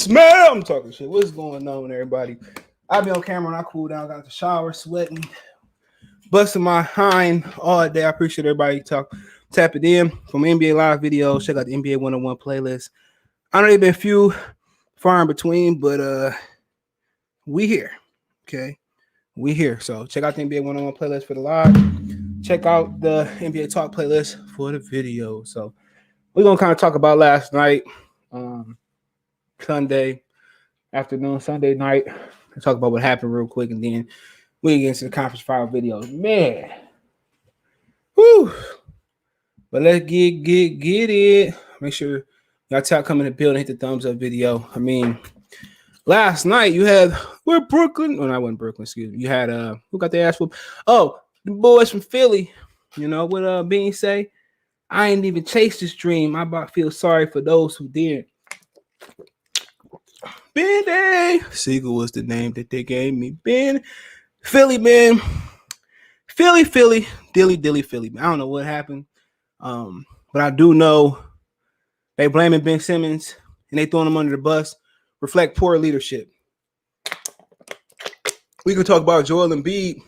smell. I'm talking shit. What's going on, everybody? I've been on camera and I cooled down, got the shower, sweating, busting my hind all day. I appreciate everybody tapping in from NBA Live videos. Check out the NBA 101 playlist. I know they've been few, far in between, but we here. Okay. We here. So check out the NBA 101 playlist for the live. Check out the NBA Talk playlist for the video. So we're gonna kind of talk about last night, Sunday afternoon, Sunday night. Let's talk about what happened real quick, and then we get into the conference final videos. Man, whoo! But let's get it. Make sure y'all tap come in the building, hit the thumbs up video. I mean, last night you had Brooklyn. Oh, no, I wasn't Brooklyn. Excuse me. You had who got their ass whooped? Oh, the boys from Philly. You know what? Bean say, I ain't even chased this dream. I about feel sorry for those who did. Ben Siegel was the name that they gave me. Ben Philly, man. Philly, dilly Philly. I don't know what happened. But I do know they blaming Ben Simmons and they throwing him under the bus. Reflect poor leadership. We can talk about Joel Embiid,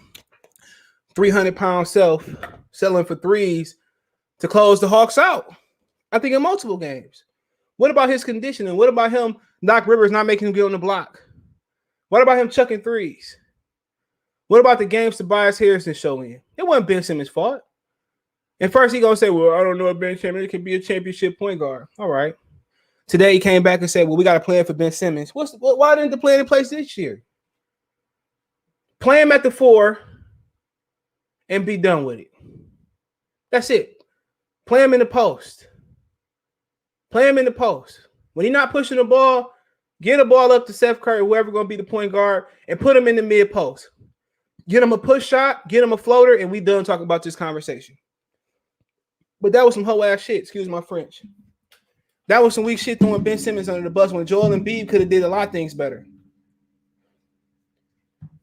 300-pound self, selling for threes to close the Hawks out. I think in multiple games. What about his conditioning? What about him, Doc Rivers, not making him get on the block? What about him chucking threes? What about the games Tobias Harrison showing? It wasn't Ben Simmons' fault. And first he gonna say, well, I don't know if Ben Simmons can be a championship point guard. All right. Today he came back and said, well, we got a plan for Ben Simmons. Why didn't the plan in place this year? Play him at the 4 and be done with it. That's it. Play him in the post. Play him in the post. When he's not pushing the ball, get the ball up to Steph Curry, whoever going to be the point guard, and put him in the mid post. Get him a push shot, get him a floater, and we done talking about this conversation. But that was some hoe ass shit. Excuse my French. That was some weak shit throwing Ben Simmons under the bus when Joel Embiid could have did a lot of things better.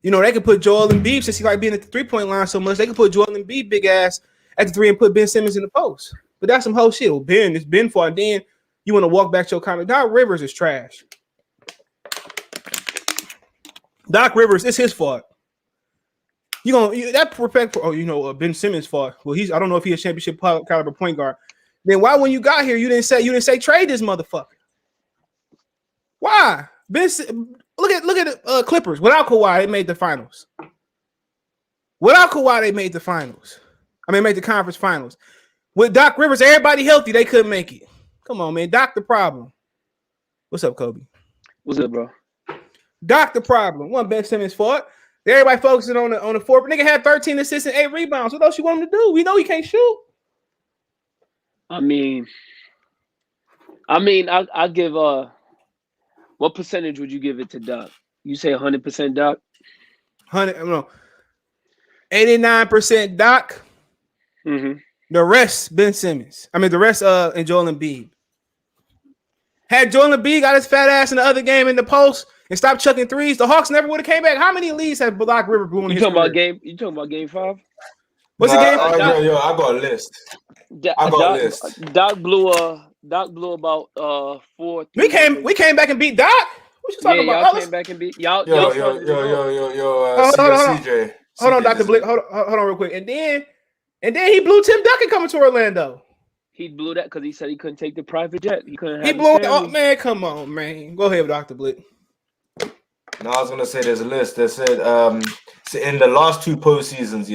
You know, they could put Joel Embiid, since he like being at the three-point line so much, they could put Joel Embiid big ass at the 3 and put Ben Simmons in the post. But that's some whole shit. Well, it's Ben for, and then you want to walk back to your comment. Doc Rivers is trash. Doc Rivers, it's his fault. Ben Simmons' fault. Well, I don't know if he's a championship caliber point guard. Then why, when you got here, you didn't say trade this motherfucker? Why? Look at Clippers. Without Kawhi, they made the finals. Without Kawhi, they made the finals. Made the conference finals. With Doc Rivers, everybody healthy, they couldn't make it. Come on, man. Doc the problem. What's up, Kobe? What's up, bro? Doc the problem. One Ben Simmons' fault. Everybody focusing on the 4. Nigga had 13 assists and 8 rebounds. What else you want him to do? We know he can't shoot. I give what percentage would you give it to Doc? You say 100% Doc? 89% Doc. Mm-hmm. The rest, Ben Simmons. The rest and Joel Embiid. Had Joel Embiid got his fat ass in the other game in the post and stopped chucking threes, the Hawks never would have came back. How many leads has Doc Rivers blew in his career? You talking about game 5? What's the game? I got a list. Doc blew about 4. We came back and beat Doc. What you talking about? Y'all came back and beat y'all. CJ. Hold on, Dr. Blick. Hold on real quick. And then he blew Tim Duncan coming to Orlando. He blew that because he said he couldn't take the private jet. He couldn't. He blew it. Oh man, come on, man. Go ahead, Dr. Blick. No, I was gonna say there's a list that said in the last 2 postseasons,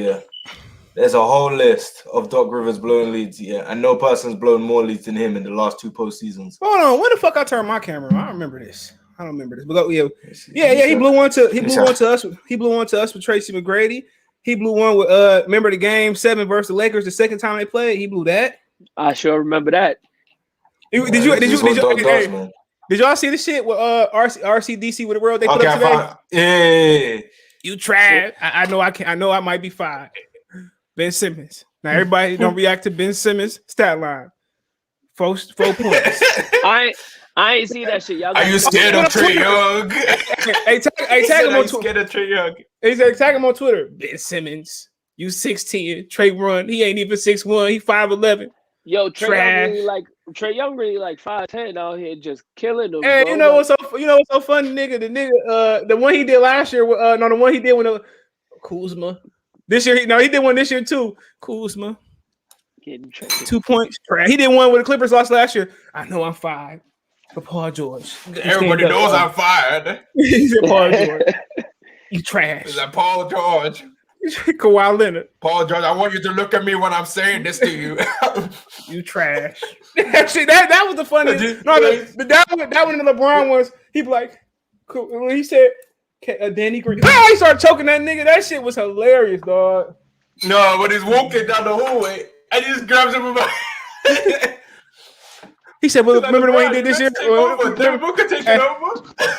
there's a whole list of Doc Rivers blowing leads, and no person's blown more leads than him in the last 2 postseasons. Hold on, when the fuck I turned my camera on? I don't remember this. But he blew one to us. He blew one to us with Tracy McGrady. He blew one with remember the game 7 versus the Lakers, the second time they played. He blew that. I sure remember that. Did y'all see the shit with RCDC with the world they put up today? Yeah. You tried. I know I might be fired. Ben Simmons. Now everybody don't react to Ben Simmons' stat line. 4 points. I ain't see that shit. Y'all are you scared of Trae Young? Hey, tag him on Twitter. Scared of Trae Young. He said, tag him on Twitter. Ben Simmons, you 6'10". Trae run. He ain't even 6'1". He 5'11". Yo, Trae really like Trae Young really like 5'10" out here just killing them. Hey, bro. you know what's so funny, nigga? The nigga, the one he did last year, no, the one he did when Kuzma. This year, he did one this year too. Kuzma, 2 points. He did one with the Clippers lost last year. I know I'm 5. For Paul George. Everybody knows I'm fired. He said Paul George. You trash. Is that Paul George? Kawhi Leonard. Paul George, I want you to look at me when I'm saying this to you. You trash. Actually, that was the funniest. No, that one in the LeBron ones. He be like, cool. When he said Danny Green, he started choking that nigga. That shit was hilarious, dog. No, when he's walking down the hallway, and he just grabs him by. He said, "Well, remember the way he did this year?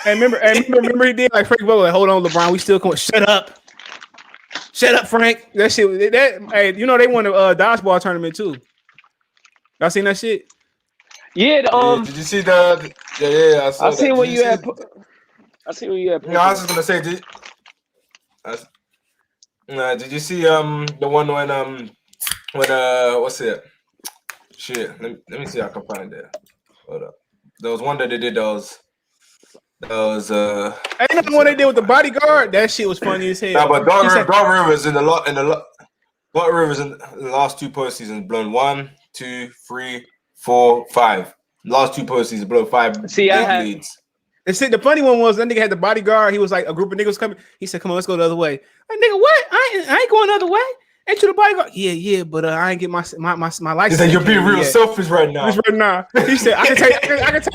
Remember he did like Frank Vogel. Like, hold on, LeBron, we still going. Shut up, Frank. That shit. Hey, they won the dodgeball tournament too. Y'all seen that shit? Yeah. Did you see the? Yeah. I seen what you had. I seen what you had. No, I was just gonna say, did you see the one when what's it? Shit, let me see if I can find it. Hold up. There was one that they did that was ain't nothing one they did with the bodyguard. That shit was funny as hell. Nah, but Doc Rivers in the last 2 postseasons blown 1, 2, 3, 4, 5. Last 2 postseasons blown 5 leads. And see, the funny one was that nigga had the bodyguard. He was like, a group of niggas coming. He said, "Come on, let's go the other way." Like, nigga, what? I ain't going the other way. Ain't you the bodyguard? Yeah, but I ain't get my license. He said, "You're being real selfish right now." He said, "I can take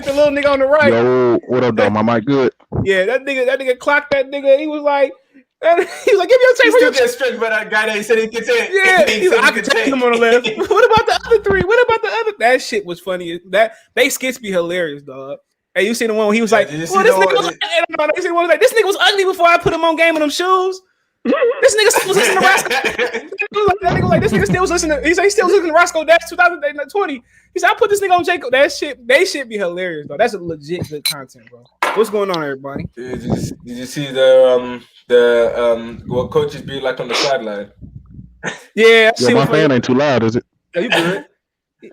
the little nigga on the right." Yo, what up, dog? My mic good? Yeah, that nigga clocked that nigga. He was like, "Give me your tape." He still gets strict by that guy that he said he could take. Yeah, I could take him on the left. What about the other 3? What about the other? That shit was funny. They skits be hilarious, dog. Hey, you seen the one where he was like, "This nigga was ugly before I put him on game in them shoes." This nigga still was listening to Roscoe. This nigga still was listening. He said he still was listening to Roscoe Dash 2020. He said, "I put this nigga on Jacob." That shit, they should be hilarious, though. That's a legit good content, bro. What's going on, everybody? Did you see what coaches be like on the sideline? Yeah, my fan ain't too loud, is it? Yeah, you good?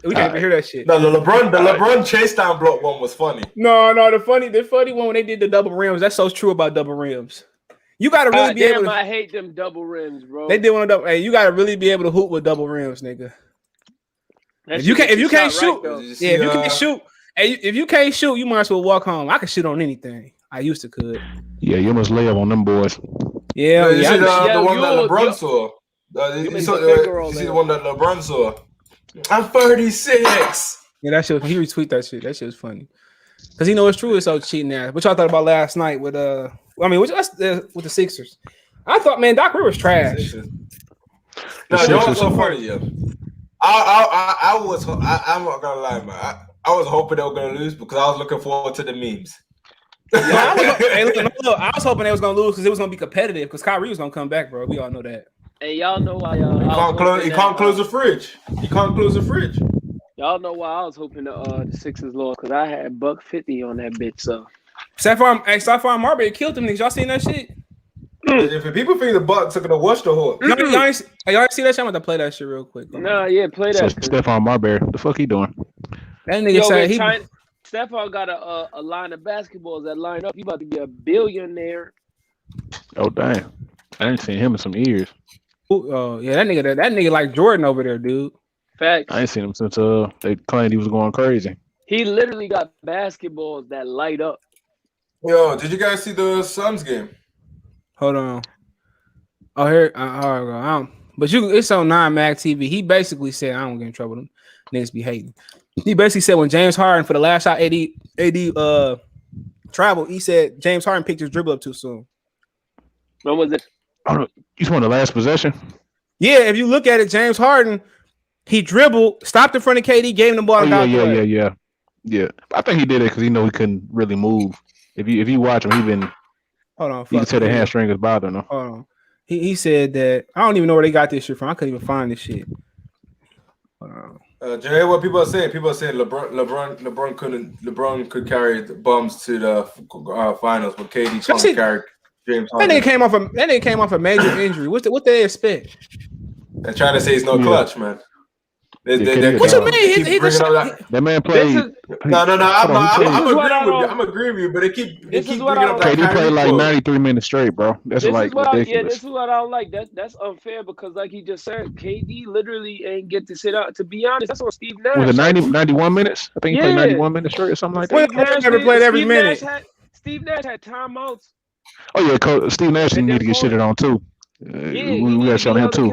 We can't even hear that shit. No, the LeBron chase down block one was funny. No, the funny one when they did the double rims. That's so true about double rims. You gotta really be able to. I hate them double rims, bro. They did one of double. Hey, you gotta really be able to hoop with double rims, nigga. If you can't shoot, if you can't shoot, you might as well walk home. I can shoot on anything. I used to could. Yeah, you must lay up on them boys. Yeah, you see the one that LeBron saw. You see the one that LeBron saw. I'm 36. Yeah, that shit. He retweet that shit. That shit was funny. Cause he know it's true. It's so cheating ass. What y'all thought about last night with with the Sixers? I thought, man, Doc Rivers trash. No, that was so funny, yo. I'm not gonna lie, man. I was hoping they were gonna lose because I was looking forward to the memes. I was hoping they was gonna lose because it was gonna be competitive because Kyrie was gonna come back, bro. We all know that. Hey, y'all know why he can't close the fridge. He can't close the fridge. Y'all know why I was hoping the Sixers lost because I had $150 on that bitch. So Stephon Marbury killed them niggas. Y'all seen that shit? If people think the Bucks are gonna wash the horse, y'all ain't see that shit? I'm gonna play that shit real quick. Play that. Stephon Marbury, the fuck he doing? That nigga said Stephon got a line of basketballs that line up. He about to be a billionaire. Oh damn! I ain't seen him in some years. Oh yeah, that nigga like Jordan over there, dude. Facts. I ain't seen him since they claimed he was going crazy. He literally got basketballs that light up. Yo, did you guys see the Suns game? Hold on. Oh, here. But it's on 9 Mag TV. He basically said, I don't get in trouble with them. Niggas be hating. He basically said when James Harden for the last shot AD traveled, he said James Harden picked his dribble up too soon. When was it? You just want the last possession? Yeah, if you look at it, James Harden, he dribbled, stopped in front of KD, gave him the ball. Yeah. I think he did it because he know he couldn't really move. If you watch him, hold on. You can tell the hamstring is bothering him. Hold on. He said that I don't even know where they got this shit from. I couldn't even find this shit. Hold on. Jay, what people are saying? People are saying LeBron could carry the Bums to the finals, but KD can't carry James Harden. That nigga came off a major injury. What they expect? They're trying to say he's no clutch, man. What you mean? He just that man played. No. I'm agreeing with you, but they keep bringing up that KD played like quote. 93 minutes straight, bro. That's like ridiculous. This is what I don't like. That's unfair because, like he just said, KD literally ain't get to sit out. To be honest, that's on Steve Nash. Was it 91 minutes? I think he played 91 minutes straight or something like that. Nash never played every minute. Steve Nash had timeouts. Oh yeah, Steve Nash didn't need to get shitted on too. We got to show him too.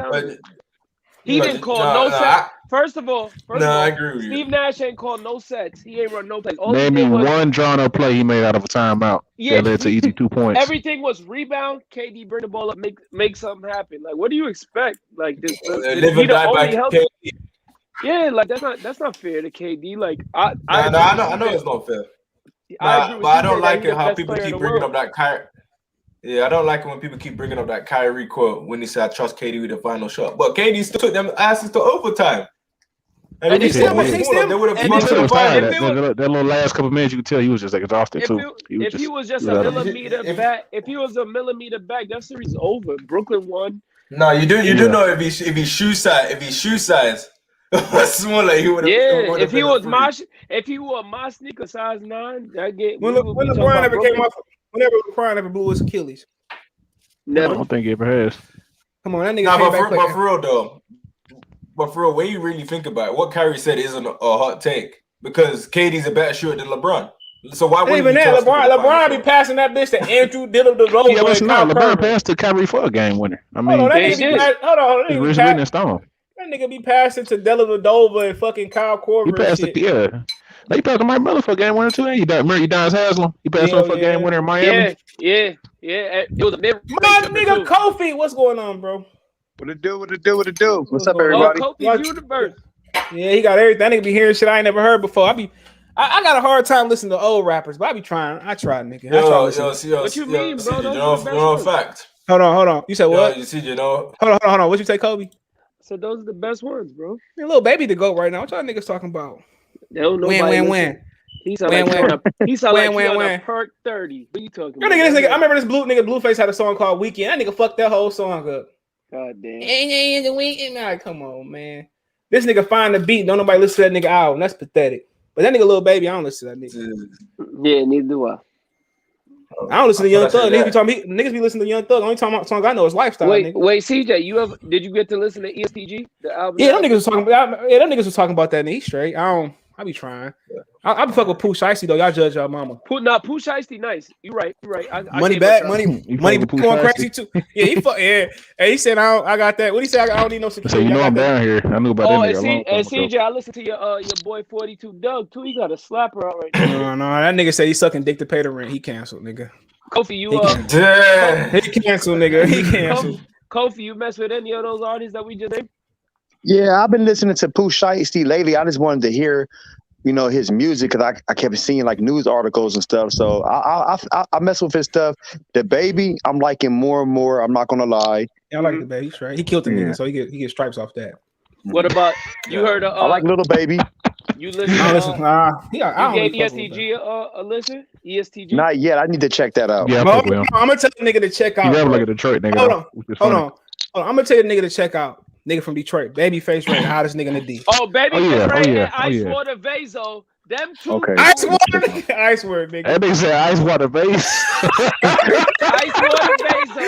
He didn't call no sets. First of all, I agree with you. Steve Nash ain't called no sets. He ain't run no plays. Name me one drawn up play he made out of a timeout. That led to easy 2 points. Everything was rebound. KD bring the ball up, make something happen. Like, what do you expect? Like this, live and die by KD. Yeah, like that's not fair to KD. Like I know it's not fair. But I don't like it how people keep bringing up that Kyrie. Yeah, I don't like it when people keep bringing up that Kyrie quote when he said, "I trust KD with the final shot." But KD still took them asses to overtime. And they would have that little last couple minutes, you could tell he was just like exhausted too. If he was just a millimeter back, that series is over. Brooklyn won. No, you do know if he shoe size. Smaller, he would have. Yeah, if he wore my sneaker size 9, that get. When LeBron ever came off, whenever LeBron ever blew his Achilles. Never. I don't think he ever has. Come on, that nigga. But for real though. But for real, when you really think about it, what Kyrie said isn't a hot take because KD's a better shooter than LeBron. So why wouldn't even that? LeBron be passing that bitch to Andrew Dillon the Low. Yeah, but not LeBron passed to Kyrie for a game winner. I mean, hold on. That nigga be passing to Dellavedova and fucking Kyle Korver. He passed he passed to Mike Miller for a game winner too. Remember Udonis Haslam? He passed him for a game winner in Miami. Yeah. It was my nigga Kofi, what's going on, bro? What it do? What's up, everybody? Kofi's universe. Yeah, he got everything. That nigga be hearing shit I ain't never heard before. I got a hard time listening to old rappers, but I be trying. I try, nigga. What you mean, bro? You know fact. Hold on. You said what? Hold on. What you say, Kobe? So those are the best ones, bro. Your little baby to go right now. What y'all niggas talking about? They don't know win. He sound like a perk 30. What are you talking about? Nigga, I remember this Blueface had a song called Weekend. That nigga fucked that whole song up. God damn. The weekend. Nah, come on, man. This nigga find the beat. Don't nobody listen to that nigga album. That's pathetic. But that nigga little baby, I don't listen to that nigga. Yeah, neither do I. I don't listen to Young Thug. Niggas be listening to Young Thug. Only song I know is Lifestyle. Wait, CJ, did you get to listen to ESTG? The album? Yeah, them niggas was talking about that. And he's straight. I be trying. I be fucking with Pooh Shiesty though. Y'all judge y'all mama. Pooh Shiesty, nice. You right. Money going crazy too. Yeah, he fuck. Yeah, and he said I got that. What he said? I don't need no security. So I'm down here. I knew about that. And CJ, I listened to your boy 42 Doug too. He got a slapper out right now. No, that nigga said he sucking dick to pay the rent. He canceled, nigga. Kofi, he canceled, nigga. He canceled. Kofi, you mess with any of those artists that we just named? Yeah, I've been listening to Pooh Shiesty lately. I just wanted to hear, his music because I kept seeing like news articles and stuff. So I mess with his stuff. The baby, I'm liking more and more. I'm not gonna lie. Yeah, I like the baby. Right? He killed the nigga, so he get stripes off that. What about you? Heard of? I like Little Baby. You listen? You gave ESTG a listen? ESTG? Not yet. I need to check that out. Yeah, I'm gonna tell the nigga to check out. You never look at Detroit, nigga. Hold on. I'm gonna tell the nigga to check out. Nigga from Detroit, Babyface Ray, the hottest nigga in the D. Oh, Babyface Ray and Ice Water Vaso. Them two. Okay. Ice Water, nigga. That nigga said Ice Water Vase. Ice Water Vaso.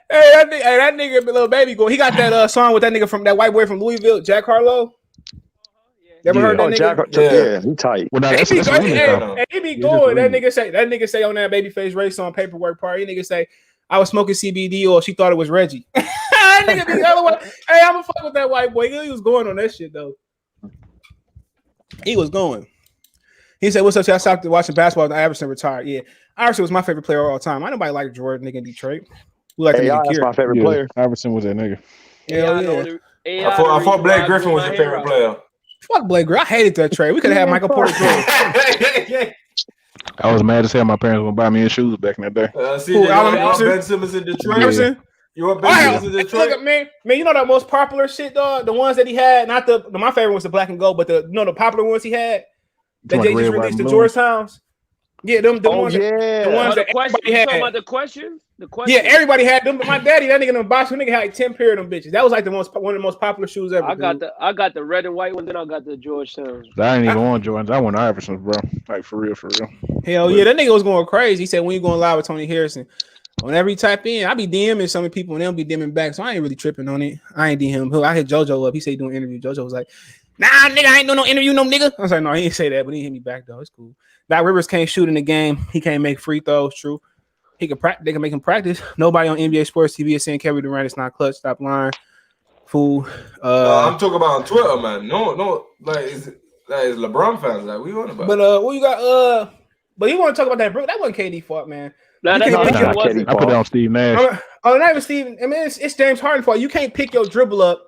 Hey, that nigga, little baby, go. He got that song with that nigga from that white boy from Louisville, Jack Harlow. You ever heard that nigga? Yeah, he tight. Well, he be going. That nigga say on that Babyface Ray song, Paperwork Party. Nigga say, I was smoking CBD or she thought it was Reggie. That nigga be the other one. Hey, I'm gonna fuck with that white boy. He was going on that shit though. He was going. He said, "What's up? I stopped watching basketball. And Iverson retired. Yeah, Iverson was my favorite player of all time. I nobody like Jordan, nigga in Detroit. We like that's my favorite player. Iverson was that nigga. Yeah. I thought Blake Griffin was your favorite player. Fuck Blake Griffin. I hated that trade. We could have had Michael Porter Jr. I was mad as hell. My parents were buy me shoes back in that day. Ben Simmons in Detroit. You want Ben Simmons in Detroit? Look, man, you know that most popular shit, dog. The ones that he had, not my favorite was the black and gold, but the popular ones he had that they just released the Georgetowns. Yeah, them ones. Yeah. The ones The that question. everybody You had. talking about the questions? The question. Yeah, everybody had them. But my daddy, that nigga in the box, nigga had like 10 pair of them bitches. That was like one of the most popular shoes ever. I got the red and white one, then I got the Georgetown. I ain't even want Jordans. I want Iversons, bro. Like for real. Hell yeah, that nigga was going crazy. He said, when you going live with Tony Harrison? Whenever you type in, I be DMing some people and they'll be DMing back. So I ain't really tripping on it. I ain't DM him. I hit JoJo up. He said he doing an interview. JoJo was like, nah, nigga, I ain't doing no interview, no nigga. I was like, no, he didn't say that, but he hit me back though. It's cool. Doc Rivers can't shoot in the game. He can't make free throws. True. He can practice. They can make him practice. Nobody on NBA Sports TV is saying Kevin Durant is not clutch. Stop lying, fool. I'm talking about on Twitter, man. No, like is LeBron fans like we on about? But what you got? But you want to talk about that? Bro, that wasn't KD fault, man. Nah, You can't pick that your- wasn't. I put it on Steve Nash. not even Steven. I mean, it's James Harden fault. You can't pick your dribble up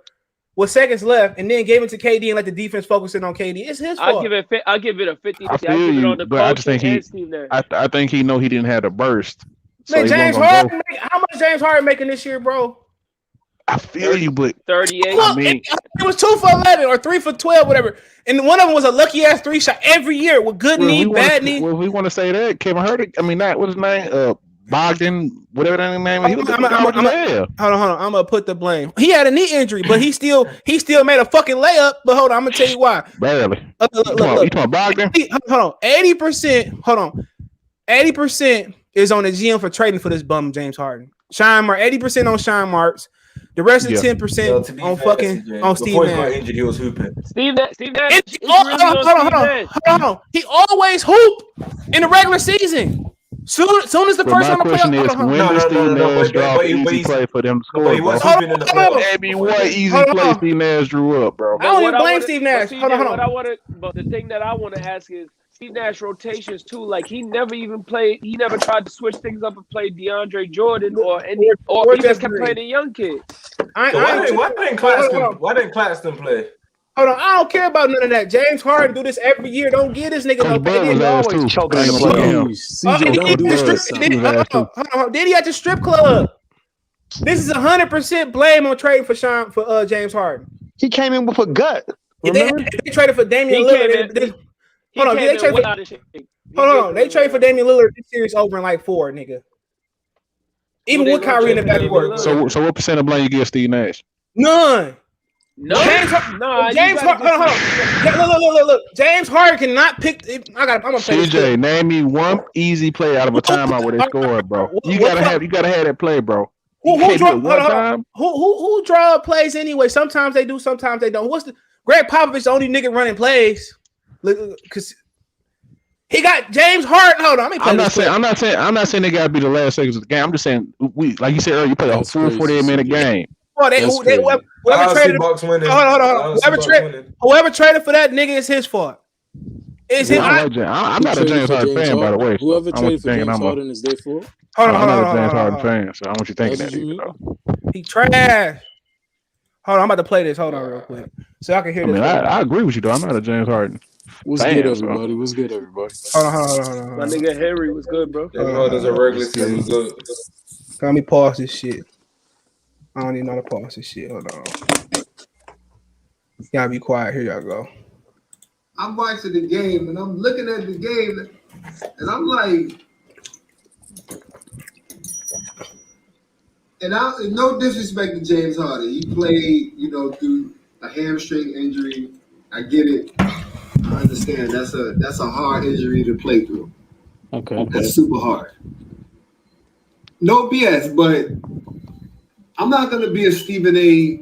with seconds left and then give it to KD and let the defense focus in on KD. It's his fault. I give it a 50. I I feel give it you, on the but I coach just think and Steve Nash. I think he know he didn't have the burst. So Man, he James wasn't gonna go. Harden, how much James Harden making this year, bro? I feel you, but 38. Look, mean- it was 2 for 11 or 3 for 12, whatever. And one of them was a lucky ass 3 shot every year with good knee, bad knee. Well, we want to say that Kevin Hurd. I mean, not what's his name? Bogdan, whatever that name is. He was Hold on. I'm gonna put the blame. He had a knee injury, but he still made a fucking layup. But hold on, I'm gonna tell you why. Barely. Look. You talking Bogdan? Hold on. 80%. Hold on. 80% is on the GM for trading for this bum James Harden. Shine Mark. 80% on Shine Marks. The rest of 10% on fucking on Steve Before he got Nash. injured, he was hooping. Steve Nash. Hold on. He always hoop in the regular season. Soon as the But first my one to question play. is, when does Steve Nash draw easy play for them to score, He was bro? hooping in the playoffs. I mean, what easy Hold on. play Steve Nash drew up, bro? I don't even But blame Steve Nash. Hold on. But the thing that I want to ask is Steve Nash rotations too. Like he never even played. He never tried to switch things up and play DeAndre Jordan or he just kept playing the young kids. Why didn't Claxton play? Hold on, I don't care about none of that. James Harden do this every year. Don't give this nigga no Coach Bud was ass too. choking I ain't in the gonna play playoffs. him. CJ, don't do this. Hold on. Did he at the strip club? This is 100% blame on trading for James Harden. He came in with a gut. If they traded for Damian He came Lillard. in- Hold on, they trade for They trade for Damian Lillard. This series over in like 4, nigga. Even Who with they gonna Kyrie in the trade for Damian backcourt. So what percent of blame you give Steve Nash? None. No, James Harden. Hold on. Look. James Harden cannot pick. I'm gonna play this CJ, clip. name me one easy play out of a timeout where they scored, bro. You gotta have that play, bro. Who draw plays anyway? Sometimes they do, sometimes they don't. Greg Popovich the only nigga running plays? Because he got James Harden. Hold on, I'm not saying they gotta be the last seconds of the game. I'm just saying like you said earlier, you play a full 48-minute game. Whoever traded for that nigga is his fault. I'm not a James Harden fan, by the way. Whoever traded for James Harden is their fault. I'm not a James Harden fan, so I want you thinking that. You know? He trash. Hold on, I'm about to play this. Hold on, real quick, so I can hear. I agree with you though. I'm not a James Harden. What's good, everybody? What's good, everybody? Hold on. My nigga Harry was good, bro. Harden's a regular season good. Let me pause this shit. I don't even know how to pause this shit. Hold on. Y'all be quiet. Here y'all go. I'm watching the game and I'm looking at the game and I'm like, and no disrespect to James Harden. He played, through a hamstring injury. I get it. I understand. That's a hard injury to play through. Okay. That's super hard. No BS, but I'm not gonna be a Stephen A.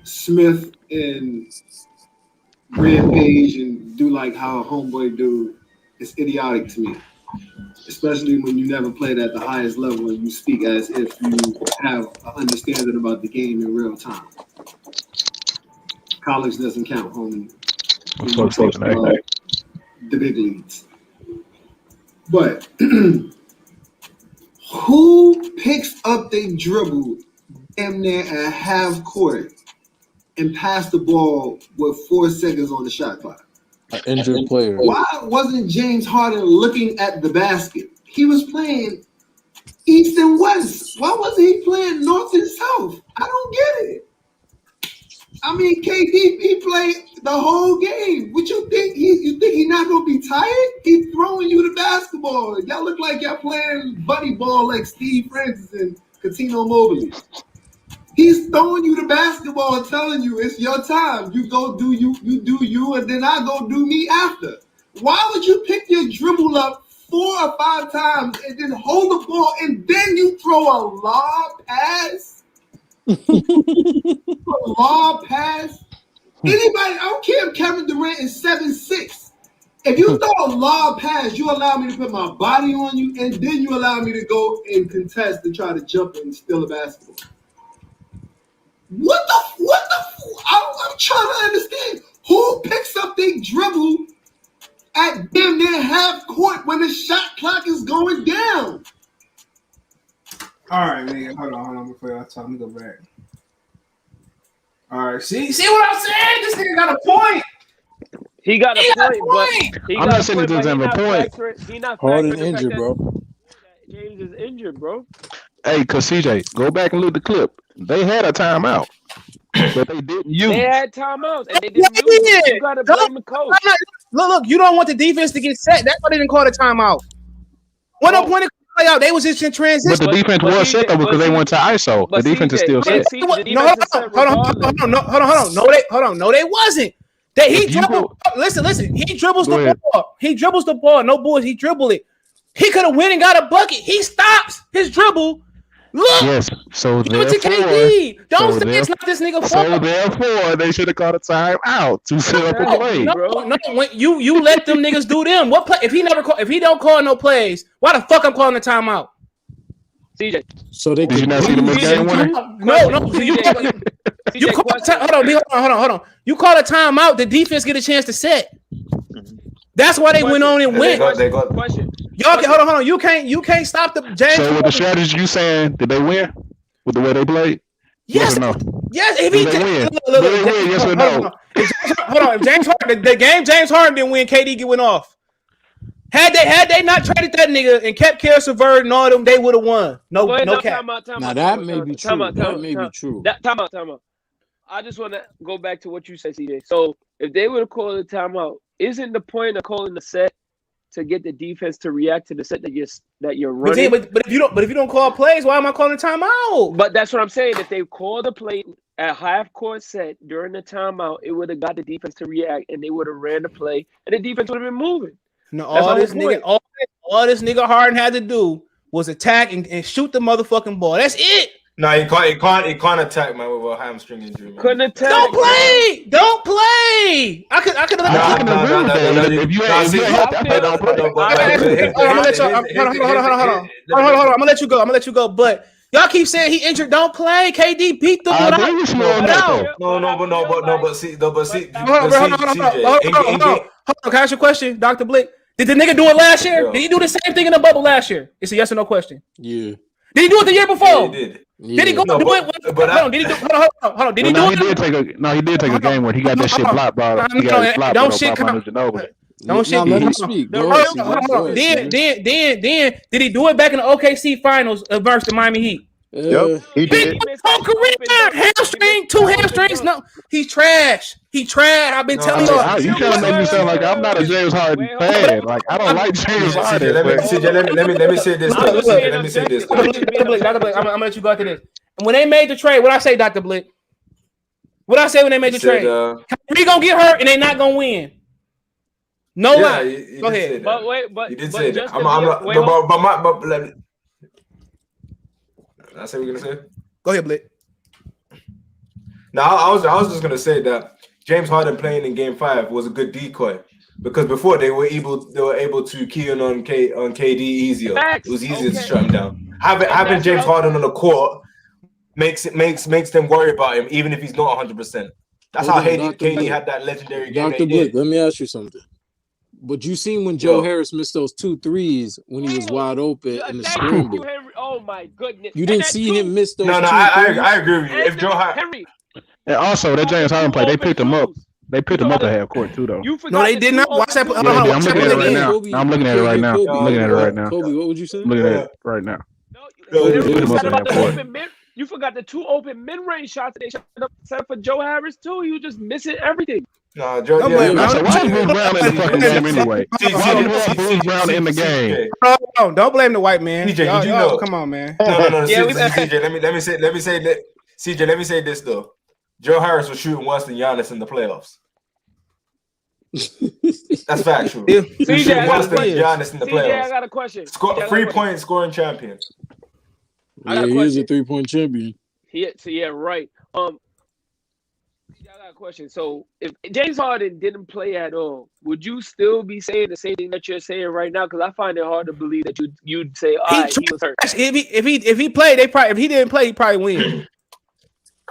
Smith and rampage and do like how a homeboy do. It's idiotic to me, especially when you never played at the highest level and you speak as if you have an understanding about the game in real time. College doesn't count, homie. The big leagues. But who picks up their dribble damn near at half court and pass the ball with 4 seconds on the shot clock? An injured player. Why wasn't James Harden looking at the basket? He was playing East and West. Why wasn't he playing North and South? I don't get it. I mean, KD, he played the whole game. What you think? You think he's not gonna be tired? He's throwing you the basketball. Y'all look like y'all playing buddy ball like Steve Francis and Catino Mobley. He's throwing you the basketball and telling you it's your time. You go do you do you, and then I go do me after. Why would you pick your dribble up 4 or 5 times and then hold the ball and then you throw a lob pass? A lob pass. Anybody, I don't care if Kevin Durant is 7'6". If you throw a lob pass, you allow me to put my body on you, and then you allow me to go and contest and try to jump and steal a basketball. What the? I'm trying to understand who picks up their dribble at damn near half court when the shot clock is going down. All right, man. Hold on. Before y'all talk, let me go back. All right. See what I'm saying? This nigga got a point. He got a point, but I'm not saying he doesn't have a point. He's not Harden injured, bro. James is injured, bro. Hey, cause CJ, go back and look at the clip. They had a timeout, but they didn't use. They had timeouts and they didn't use it. You gotta blame the coach. Look. You don't want the defense to get set. That's why they didn't call the timeout. What no point of play out? They was just in transition. But the defense was set though because they went to ISO. The defense is still set. Hold on. No, they wasn't. He dribbled. Listen. He dribbles the ball. He dribbles the ball. No boys. He dribbled it. He could have went and got a bucket. He stops his dribble. Look. Yes. So therefore, don't say it's not this nigga fault. So therefore, they should have called a timeout to set up a play. No. When you let them niggas do them. What play? If he don't call no plays, why the fuck I'm calling a timeout? CJ. So they did you not see the game winner? No. Hold on. You call a timeout, the defense get a chance to set. That's why they went on and went. Question. Y'all can hold on. You can't stop the James. So with the strategy you saying, did they win with the way they played? Yes. Yes or no? Yes. If Did they win? Did they win? Yes or no? Hold on. If James Harden, the game James Harden didn't win, KD went off. Had they not traded that nigga and kept Karis LeVert and all them, they would have won. No cap. Now that may be true. That may be true. Time out. I just want to go back to what you said, CJ. So if they would have called a timeout, isn't the point of calling the set to get the defense to react to the set that you're running? But if you don't call plays, why am I calling timeout? But that's what I'm saying. If they called the play at half court set during the timeout, it would have got the defense to react, and they would have ran the play, and the defense would have been moving. No, all this nigga Harden had to do was attack and shoot the motherfucking ball. That's it. No, he can't attack, man, with a hamstring injury. Man. Couldn't attack. Don't play. I could. No. If you don't play. Hold on. I'm gonna let you go. But y'all keep saying he injured. Don't play. KD beat them. No. But see. Hold on. Can I ask you a question, Dr. Blick? Did the nigga do it last year? Did he do the same thing in the bubble last year? It's a yes or no question. Yeah. Did he do it the year before? Yeah, he did. Yeah. Did he go do it? Hold on. Did he do? Hold on. Did he do it? He did take a game where he got that shit blocked by. Don't shit come. Don't shit. Let him speak. Then did he do it back in the OKC finals versus the Miami Heat? Yep, he did. Whole career, hamstring, 2 hamstrings. No, he's trash. I've been telling y'all. You trying to make me sound like I'm not a James Harden fan. Like I don't like James Harden. Let me say this. Dr. Blick, I'm gonna let you go after this. And when they made the trade, what I say, Dr. Blick? What I say when they made the trade? Kyrie gonna get hurt and they not gonna win. No lie. Go ahead. But you did say that. I say what you're gonna say. Go ahead, Blick. No, I was just gonna say that James Harden playing in Game 5 was a good decoy because before they were able to key in on KD easier. It was easier to shut him down. Having James Harden on the court makes them worry about him even if he's not 100%. That's how KD had that legendary game. Dr. Blick, let me ask you something. But you seen when Joe Harris missed those 2 threes when he was wide open in the scramble. Oh my goodness! You didn't see him miss those. No, I agree with you. If Joe Harris, and also that James Harden play, they picked him up. They picked him up at half court too, though. No, they did not. Watch that. I'm looking at it right now. I'm looking at it right now. Kobe, what would you say? I'm looking at it right now. You forgot the 2 open mid-range shots they set up for Joe Harris too. You just missing everything. No, Joe. Don't Yeah, blame- I said, why is don't- Bruce Brown in the fucking game anyway? Why is Bruce Brown in the game? Don't blame the white man. CJ, Y'all, did you y'all, know? come on, man. No. Yeah, CJ, let me say that. CJ, let me say this though. Joe Harris was shooting worse than Giannis in the playoffs. That's factual. Yeah. He was shooting worse than CJ, Giannis in the CJ, I playoffs. got a question. 3-point scoring champion. I got a Yeah, he is a question. 3-point champion. Yeah, right. I got a question. So, if James Harden didn't play at all, would you still be saying the same thing that you're saying right now? Because I find it hard to believe that you'd say, "All right, he was hurt." If he played, if he didn't play, he probably win.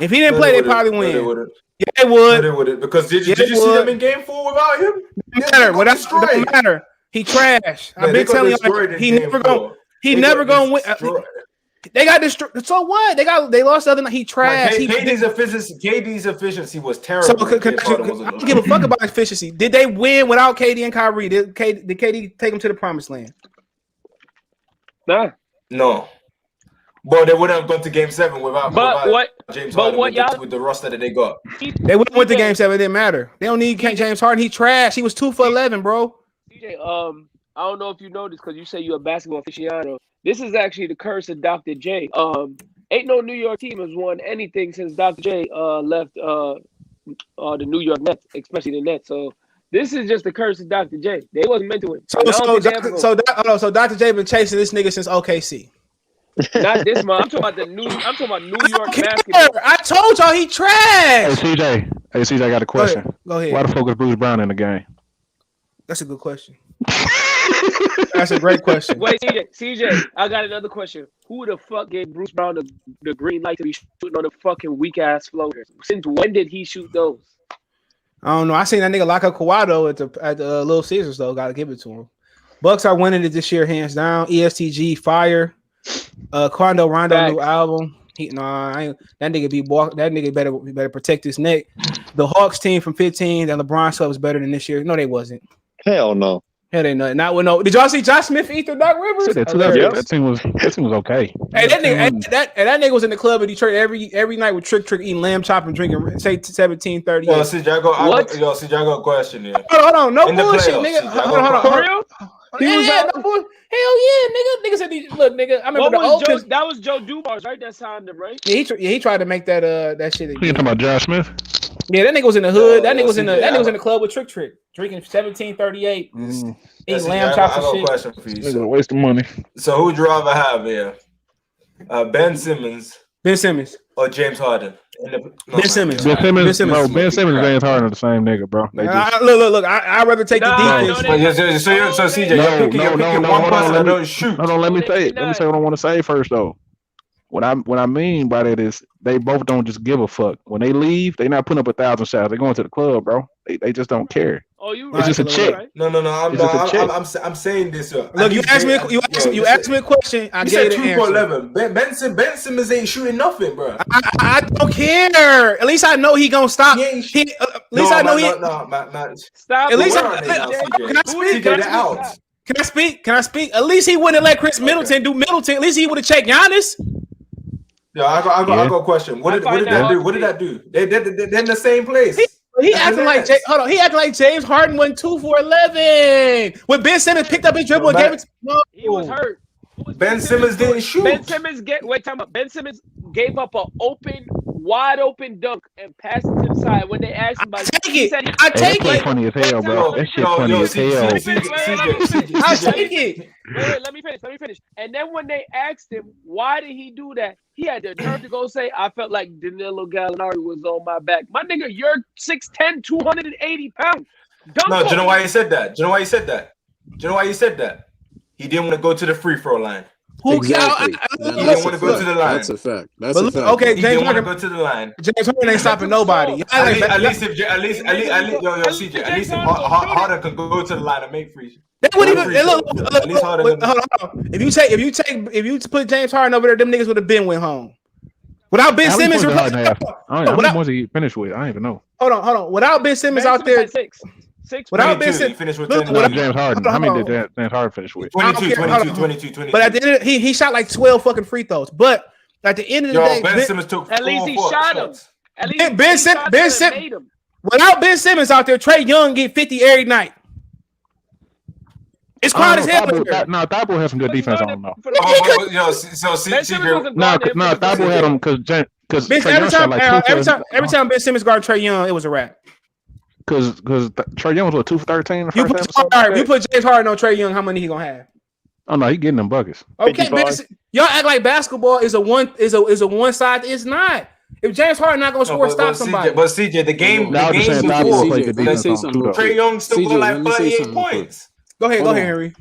If he didn't play, they probably win. No, they wouldn't. Yeah, they would. No, they wouldn't. Because did you Yeah, see them in game 4 without him? Don't matter. He trash. I've been telling you, he never gonna win. They got destroyed. So what? They lost the other night. He trash. KD's efficiency was terrible. So I don't give a fuck about efficiency. Did they win without KD and Kyrie? Did KD take them to the promised land? Nah. No. But they wouldn't have gone to game 7 without James Harden with the roster that they got. They wouldn't went to game 7. It didn't matter. They don't need James Harden. He trash. He was 2 for 11, bro. CJ, I don't know if you know this because you say you're a basketball aficionado. This is actually the curse of Dr. J. Ain't no New York team has won anything since Dr. J left the New York Nets, especially the Nets. So this is just the curse of Dr. J. They wasn't meant to win. So Dr. J been chasing this nigga since OKC. Not this month. I'm talking about New York basketball. I told y'all he trash. Hey CJ, I got a question. Go ahead. Why the fuck is Bruce Brown in the game? That's a good question. That's a great question. Wait, CJ, I got another question. Who the fuck gave Bruce Brown the green light to be shooting on the fucking weak ass floaters? Since when did he shoot those? I don't know. I seen that nigga lock up Kawhi though at the Little Caesars though. Gotta give it to him. Bucks are winning it this year, hands down. ESTG fire. Quando Rondo new album. That nigga better protect his neck. The Hawks team from 15 that LeBron said was better than this year. No, they wasn't. Hell no. Hell, they not with no. Did y'all see Josh Smith eat the Doc Rivers? That team was okay. Hey, that nigga was in the club in Detroit every night with Trick eating lamb chop and drinking say 17:30. Yo, CJ, I got a question here. Hold on, no in bullshit, playoffs, nigga. CJ, Hold on. For real? Hell yeah, nigga. Nigga said, look, nigga. I remember that was Joe Dumars, right? That signed him, right? Yeah, he tried to make that shit. You talking about Josh Smith? Yeah, that nigga was in the hood. That nigga was in the club with Trick, drinking 1738, eating lamb chops and shit. I got a question for you. It's a waste of money. So who'd you rather have here? Ben Simmons or James Harden? Ben Simmons. Ben Simmons and James Harden are the same nigga, bro. Look. I'd rather take the defense. So CJ, you're picking one person that don't shoot. No, let me say what I want to say first though. What I mean by that is they both don't just give a fuck. When they leave, they not putting up 1,000 shots. They're going to the club, bro. They just don't care. Oh, you it's just a check. Right? No. I'm saying this. Look, you asked me a question. I gave it an answer. Ben Simmons ain't shooting nothing, bro. I don't care. At least I know he gonna stop. Stop. At least Can I speak? At least he wouldn't let Chris Middleton do Middleton. At least he would have checked Giannis. Yeah, I got a question. What did that do? What did that do? They're in the same place. He acting like He acting like James Harden went 2 for 11. When Ben Simmons picked up his dribble and gave it to he was hurt. Ben Simmons didn't shoot. Ben Simmons gave up an wide open dunk and passed it to the side. When they asked him about I take it. Funny as hell, bro. That shit funny as hell. I take it. Wait, let me finish. And then when they asked him why did he do that, he had the nerve to go say, "I felt like Danilo Gallinari was on my back." My nigga, you're 6'10", 280 pounds. No, do you know why he said that? He didn't want to go to the free throw line. Exactly. He didn't want to go to the line. That's a fact. Okay, He James didn't want to Harden. go to the line. James Harden ain't stopping nobody. At least if Harden could go to the line and make free. They wouldn't even look. Hold on. If you put James Harden over there, them niggas would have been went home. Without Ben Simmons, how many points he finished with? I don't even know. Hold on. Without Ben Simmons out there, six. Without Ben Simmons, finished with James Harden. How many did James Harden finish with? 22. But at the end, he shot like 12 fucking free throws. But At the end of the day, Ben Simmons took At least he 4 shot him. shots. At least Ben he Sim- shot Ben him Sim- and made him. without Ben Simmons out there, Trae Young get 50 every night. It's quiet as hell. Thibault has some good defense on him though. Thibault had him because Every time Ben Simmons guarded Trae Young, it was a wrap. Because Trae Young was what 2 for 13. You put James Harden on Trae Young, how many he gonna have? Oh no, he getting them buckets. Okay, y'all act like basketball is a one side. It's not. If James Harden not gonna score, stop somebody. But CJ, the game before, Trae Young still got like 38 points. Go ahead, Henry.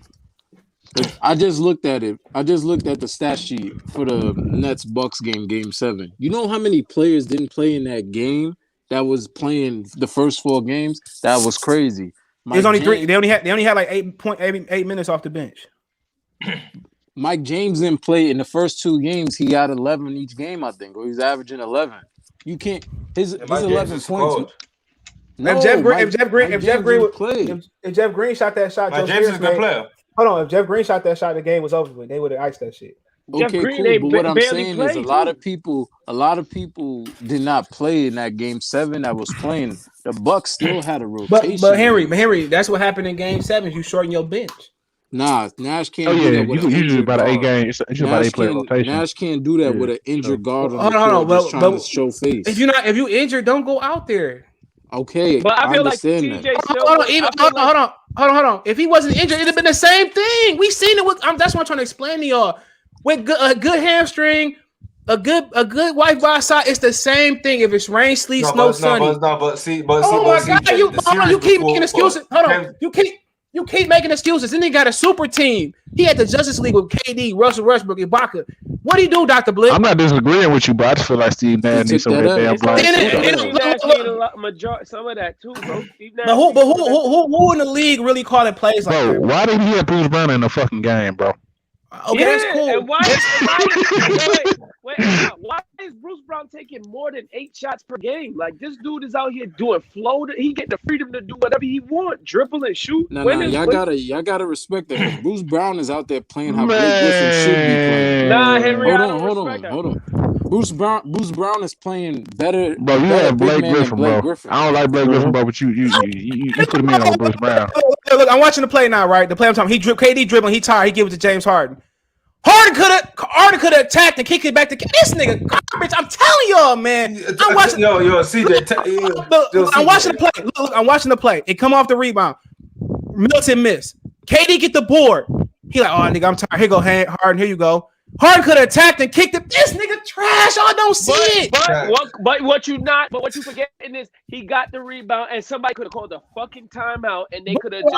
I just looked at it. I just looked at the stat sheet for the Nets-Bucks game 7. You know how many players didn't play in that game that was playing the first 4 games? That was crazy. There's only 3. They only had like 8 minutes off the bench. Mike James didn't play in the first 2 games. He got 11 each game, I think, or he's averaging 11. You can't. His 11 points. No, if Jeff Green shot that shot, Mike James is a good player. Hold on, if Jeff Green shot that shot, the game was over with. They would have iced that shit. Okay, cool. But what I'm saying is a lot of people did not play in that game 7 that was playing. The Bucks still had a rotation. But Henry, that's what happened in game 7. You shorten your bench. Nah, Nash can't do that. With usually about an 8 game. It's about 8 player rotation. Nash can't do that with an injured guard on hold on, trying to show face. If you injured, don't go out there. Okay, but I feel like TJ Hold on. If he wasn't injured, it'd have been the same thing. We seen it with. That's what I'm trying to explain to y'all. With a good hamstring, a good wife by side, it's the same thing. If it's rain, sleet, snow, sunny. Oh my God! You keep making excuses. Hold on. You keep making excuses. Then he got a super team. He had the Justice League with KD, Russell Westbrook, Ibaka. What do you do, Dr. Blick? I'm not disagreeing with you, but I just feel like Steve Nash needs some of that damn blind. Some of that too, bro. But who in the league really calling plays like that? Why didn't he have Bruce Brown in the fucking game, bro? Okay, that's cool. And why is Bruce Brown taking more than 8 shots per game? Like, this dude is out here doing flow. He get the freedom to do whatever he want, dribble and shoot. Y'all gotta respect that. Bruce Brown is out there playing how Blake Griffin should be playing. Nah, Henry, hold on. Bruce Brown is playing better. Bro, you have Blake Griffin, bro. I don't like Blake Griffin, bro, but you put him in on Bruce Brown. Look, I'm watching the play now, right? The play I'm talking. KD dribbling. He tired. He give it to James Harden. Harden could have attacked and kicked it back to this nigga. Garbage. I'm telling y'all, man. I'm watching. CJ. I'm watching the play. Look, I'm watching the play. It come off the rebound. Middleton miss. KD get the board. He like, oh nigga, I'm tired. Here you go, Harden. Here you go. Harden could have attacked and kicked it. This nigga trash. I don't see it. But what you forgetting is he got the rebound and somebody could have called a fucking timeout and they could have just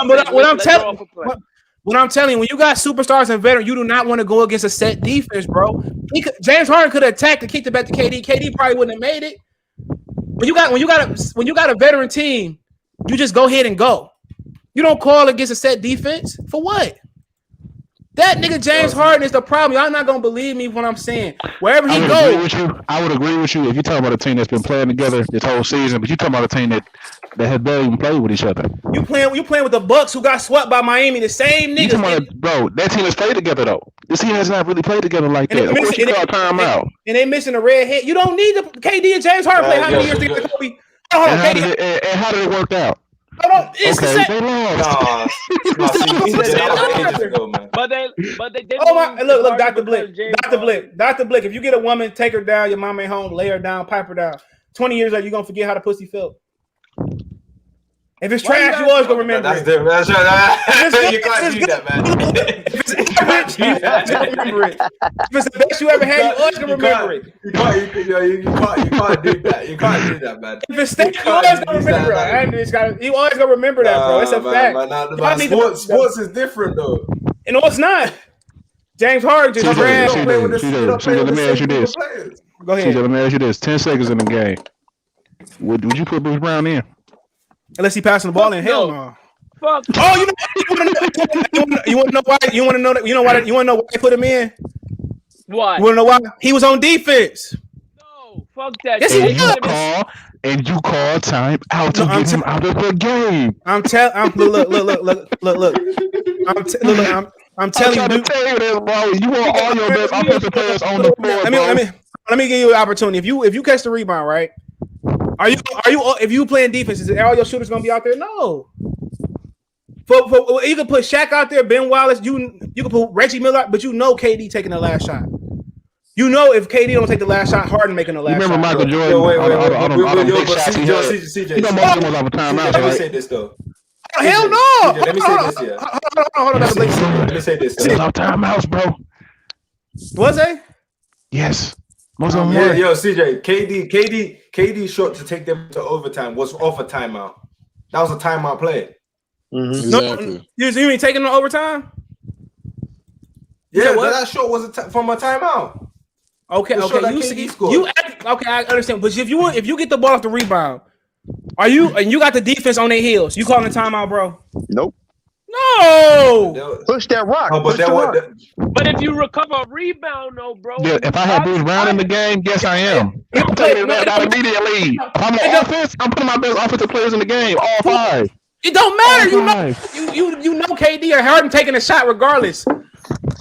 What I'm telling you, when you got superstars and veterans, you do not want to go against a set defense, bro. James Harden could have attacked and kicked it back to KD. KD probably wouldn't have made it. When you got a veteran team, you just go ahead and go. You don't call against a set defense for what? That nigga James Harden is the problem. Y'all not gonna believe me when I'm saying wherever he goes. I would agree with you if you're talking about a team that's been playing together this whole season, but you're talking about a team that has barely even played with each other. You playing with the Bucks who got swept by Miami, the same niggas. Bro, that team has played together though. This team has not really played together like that. Of course, you call time out. And they missing a red head. You don't need the KD and James Harden play how many years together? And how did it work out? They lost. But they look, Dr. Blick. If you get a woman, take her down, your mama ain't home, lay her down, pipe her down. 20 years later, you're gonna forget how the pussy felt. If it's trash, you always gonna remember it. Different. That's right. You can't do that, man. If it's the best you ever had, you always gonna remember it. You can't do that. You can't do that, man. If it's steak, you always gonna remember it. You always gonna remember that, bro. It's a fact. Sports is different, though. No, it's not. James Harden just trash. Let me ask you this. Go ahead. Let me ask you this. 10 seconds in the game. Would you put Bruce Brown in? Unless he passing the ball in, hell no. Fuck. Oh, you want to know why? You want to know why they put him in? Why? You want to know why? He was on defense. No, fuck that. Yes, And you call time out to get him out of the game. I'm telling you, dude. Tell you this, bro. You want all your best offensive players on the floor, Let me give you an opportunity. If you catch the rebound, right? Are you if you playing defense, is all your shooters gonna be out there? No. For you can put Shaq out there, Ben Wallace. You can put Reggie Miller out, but you know KD taking the last shot. You know if KD don't take the last shot, Harden making the last shot. You remember Michael Jordan? CJ, you know most of them was off a timeout, let me right? say this though. Hell no! CJ, let me say this here. Hold on. Let me say this. It was off timeouts, bro. Was they? Yes. Most of them Yeah, were. yo, CJ, KD shot to take them to overtime was off a timeout. That was a timeout play. Exactly. You mean taking the overtime? Yeah, that shot was from a timeout. Okay. KD scored. Okay, I understand. But if you get the ball off the rebound, and you got the defense on their heels, you calling a timeout, bro? Nope. No. Push that rock. Oh, but But if you recover a rebound, though, bro. Yeah, if I had Bruce Brown in the game, yes, I am. I'm taking that out immediately. If I'm on offense, I'm putting my best offensive players in the game, all five. It don't matter. You know KD or Harden taking a shot regardless.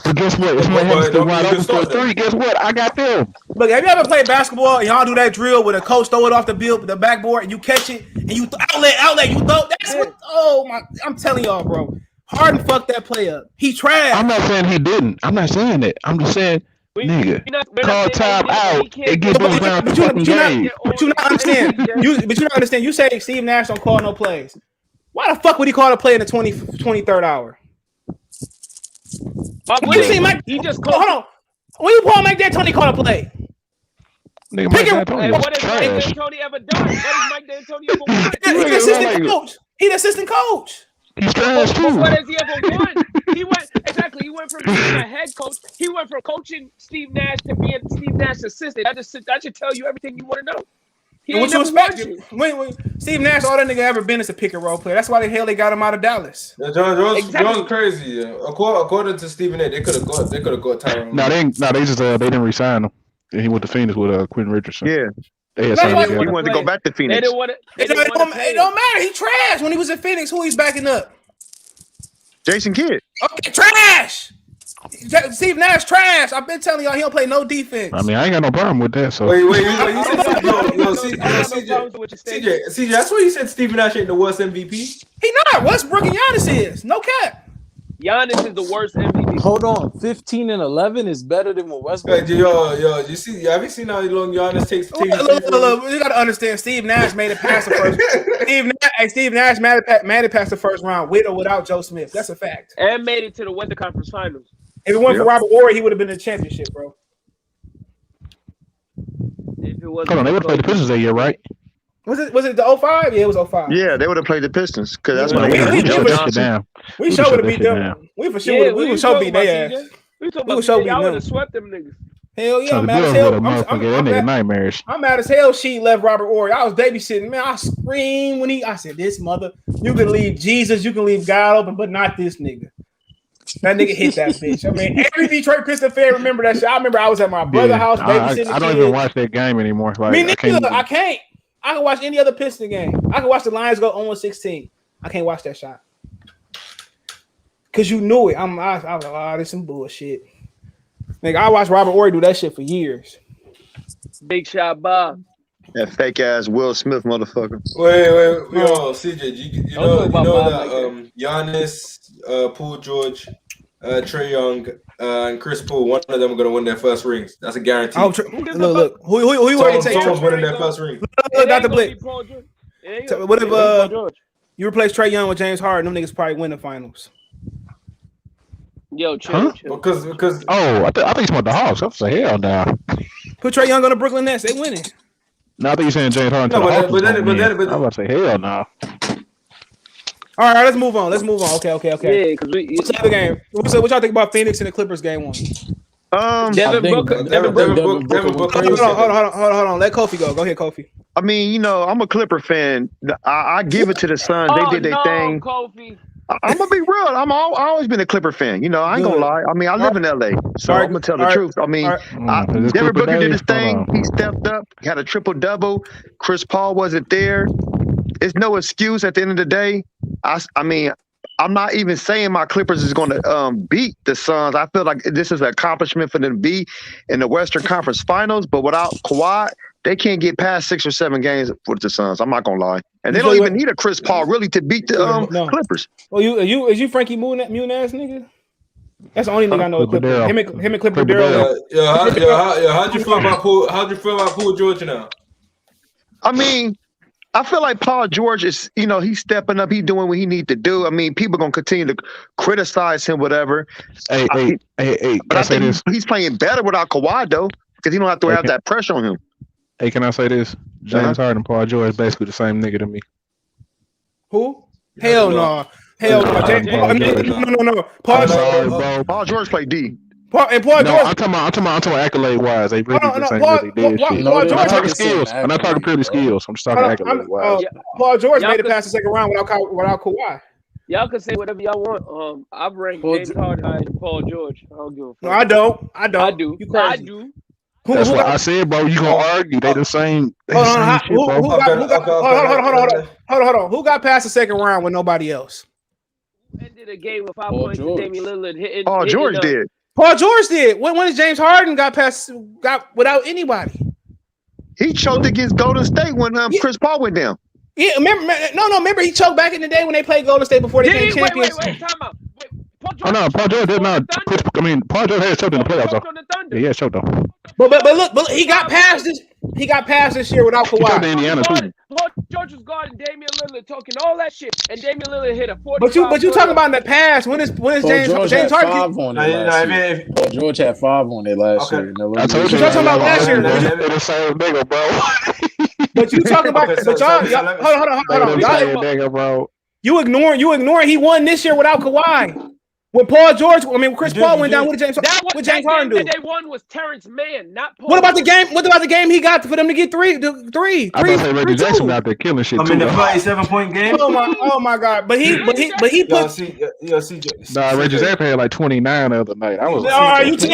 But guess what? If someone has to wide open for a three, guess what? I got them. Look, have you ever played basketball and y'all do that drill where the coach throw it off the backboard and you catch it and you outlet, you throw? That's what. Oh my! I'm telling y'all, bro. Harden fucked that play up. He trash. I'm not saying he didn't. I'm not saying that. I'm just saying, nigga, call time out and get Bruce Brown the fucking game. But you not understand. You say Steve Nash don't call no plays. Why the fuck would he call a play in the 23rd hour? When you see Mike, hold on. When you Paul Mike D'Antoni call a play? Nigga, Mike D'Antoni was What has Mike trash. D'Antoni ever done? What has Mike D'Antoni ever won? He's the assistant coach. He's the assistant coach. He's trash too. What has he ever won? He went from being a head coach. He went from coaching Steve Nash to being Steve Nash's assistant. That should tell you everything you want to know. He What you expect? Steve Nash, all that nigga ever been is a pick and roll player. That's why the hell they got him out of Dallas. John's crazy. According to Stephen A, they could have got Tyronn. They didn't resign him. He went to Phoenix with Quentin Richardson. Yeah. They had signed He together. wanted to go back to Phoenix. It don't matter. He trash. When he was in Phoenix, who he's backing up? Jason Kidd. Okay, trash. Steve Nash trash. I've been telling y'all he don't play no defense. I mean, I ain't got no problem with that. So Wait, CJ, that's why you said Stephen Nash ain't the worst MVP. He not. Westbrook and Giannis is. No cap. Giannis is the worst MVP. Hold on, 15 and 11 is better than what Westbrook. Yo, you see? Have you seen how long Giannis takes? Look, you gotta understand. Steve Nash made it past the first. Steve Nash made it past the first round with or without Joe Smith. That's a fact. And made it to the Western Conference Finals. If it weren't for Robert Horry, he would have been in the championship, bro. If it wasn't hold on, they would have played the Pistons that year, right? Was it the 05? Yeah, it was 05. Yeah, they would have played the Pistons because that's when We sure would have beat them. We for sure would have beat their ass. We would have swept them niggas. Hell yeah, I'm mad as hell. I'm mad as hell. She left Robert Horry. I was babysitting. Man, I screamed when I said, "This mother, you can leave Jesus, you can leave God open, but not this nigga." That nigga hit that bitch. I mean, every Detroit Pistons fan remember that shit. I remember I was at my brother's house babysitting. I don't even watch that game anymore. Like, Me neither. I can't. I can watch any other Piston game. I can watch the Lions go 0-16. I can't watch that shot. Cause you knew it. I was like, oh, this some bullshit. Nigga, I watched Robert Horry do that shit for years. Big shot Bob. That fake ass Will Smith motherfucker. Wait, yo, CJ, you know that Giannis, Paul George, Trae Young, and Chris Paul, one of them are gonna win their first rings. That's a guarantee. Look. Who you already take? Someone's winning their first ring. Look, Dr. Blick. What if you replace Trae Young with James Harden? Them niggas probably win the finals. Yo, chill. Because I think he's about the Hawks. I'm saying hell no. Put Trae Young on the Brooklyn Nets. They winning. No, I think you're saying James Harden. No, but then, I'm about to say hell no. All right, let's move on. Okay. Yeah, because what's the other game? What y'all think about Phoenix and the Clippers game one? Devin Booker. Hold on. Let Kofi go. Go ahead, Kofi. I mean, I'm a Clipper fan. I give it to the Suns. They did their thing. Kofi. I'm gonna be real. I always been a Clipper fan. I ain't gonna lie. I mean, I live in LA, so I'm gonna tell the truth. I mean, Devin Booker did his thing. He stepped up, had a triple double. Chris Paul wasn't there. It's no excuse at the end of the day. I I'm not even saying my Clippers is going to beat the Suns. I feel like this is an accomplishment for them to be in the Western Conference Finals. But without Kawhi, they can't get past 6 or 7 games with the Suns. I'm not gonna lie, and they don't even need a Chris Paul really to beat the Clippers. Well, is you Frankie Moon ass nigga? That's the only nigga I know. Clippers. Him and Clipper Darrell. How'd you feel about Paul George now? I mean, I feel like Paul George is, he's stepping up. He's doing what he needs to do. I mean, people gonna continue to criticize him, whatever. Hey. But I think he's playing better without Kawhi though, because he don't have to have that pressure on him. Hey, can I say this? James Harden and Paul George basically the same nigga to me. Who? Hell no. No. Paul George played D. Paul George. I'm talking accolade wise. They really the same as they did. I'm not talking skills. I'm not talking purely skills. I'm just talking accolade wise. Paul George made it past the second round without Kawhi. Y'all can say whatever y'all want. I've ranked James Harden and Paul George. I don't give a fuck. No, I don't. I do. I do. That's what I said, bro. You gonna argue? They the same. Hold on. Who got past the second round with nobody else? Who ended a game with 5 points and Damian Lillard hitting? Paul George did. Paul George did. When is James Harden got without anybody? He choked against Golden State when Chris Paul went down. Yeah, remember he choked back in the day when they played Golden State before they became champions. Wait, time out. Paul George did not. Paul George had choked in the playoffs. Yeah, choked though. But look, he got past this. He got past this year without Kawhi. He choked in Indiana too. Paul George was guarding Damian Lillard, talking all that shit, and Damian Lillard hit a 40. But you talking about in the past? When is James Harden? Paul George had 5 on it last year. I told you. You're talking about last year. They're the same nigga, bro. But you talking about? But y'all, hold on. You ignoring he won this year without Kawhi. When Paul George, Chris Paul went down with James Harden do? That they won was Terrence Mann, not Paul. What about the game he got for them to get three? I was say Reggie Jackson out there killing shit too. The 47-point game. Oh my God! But he put. CJ. Reggie Jackson had like 29 the other night.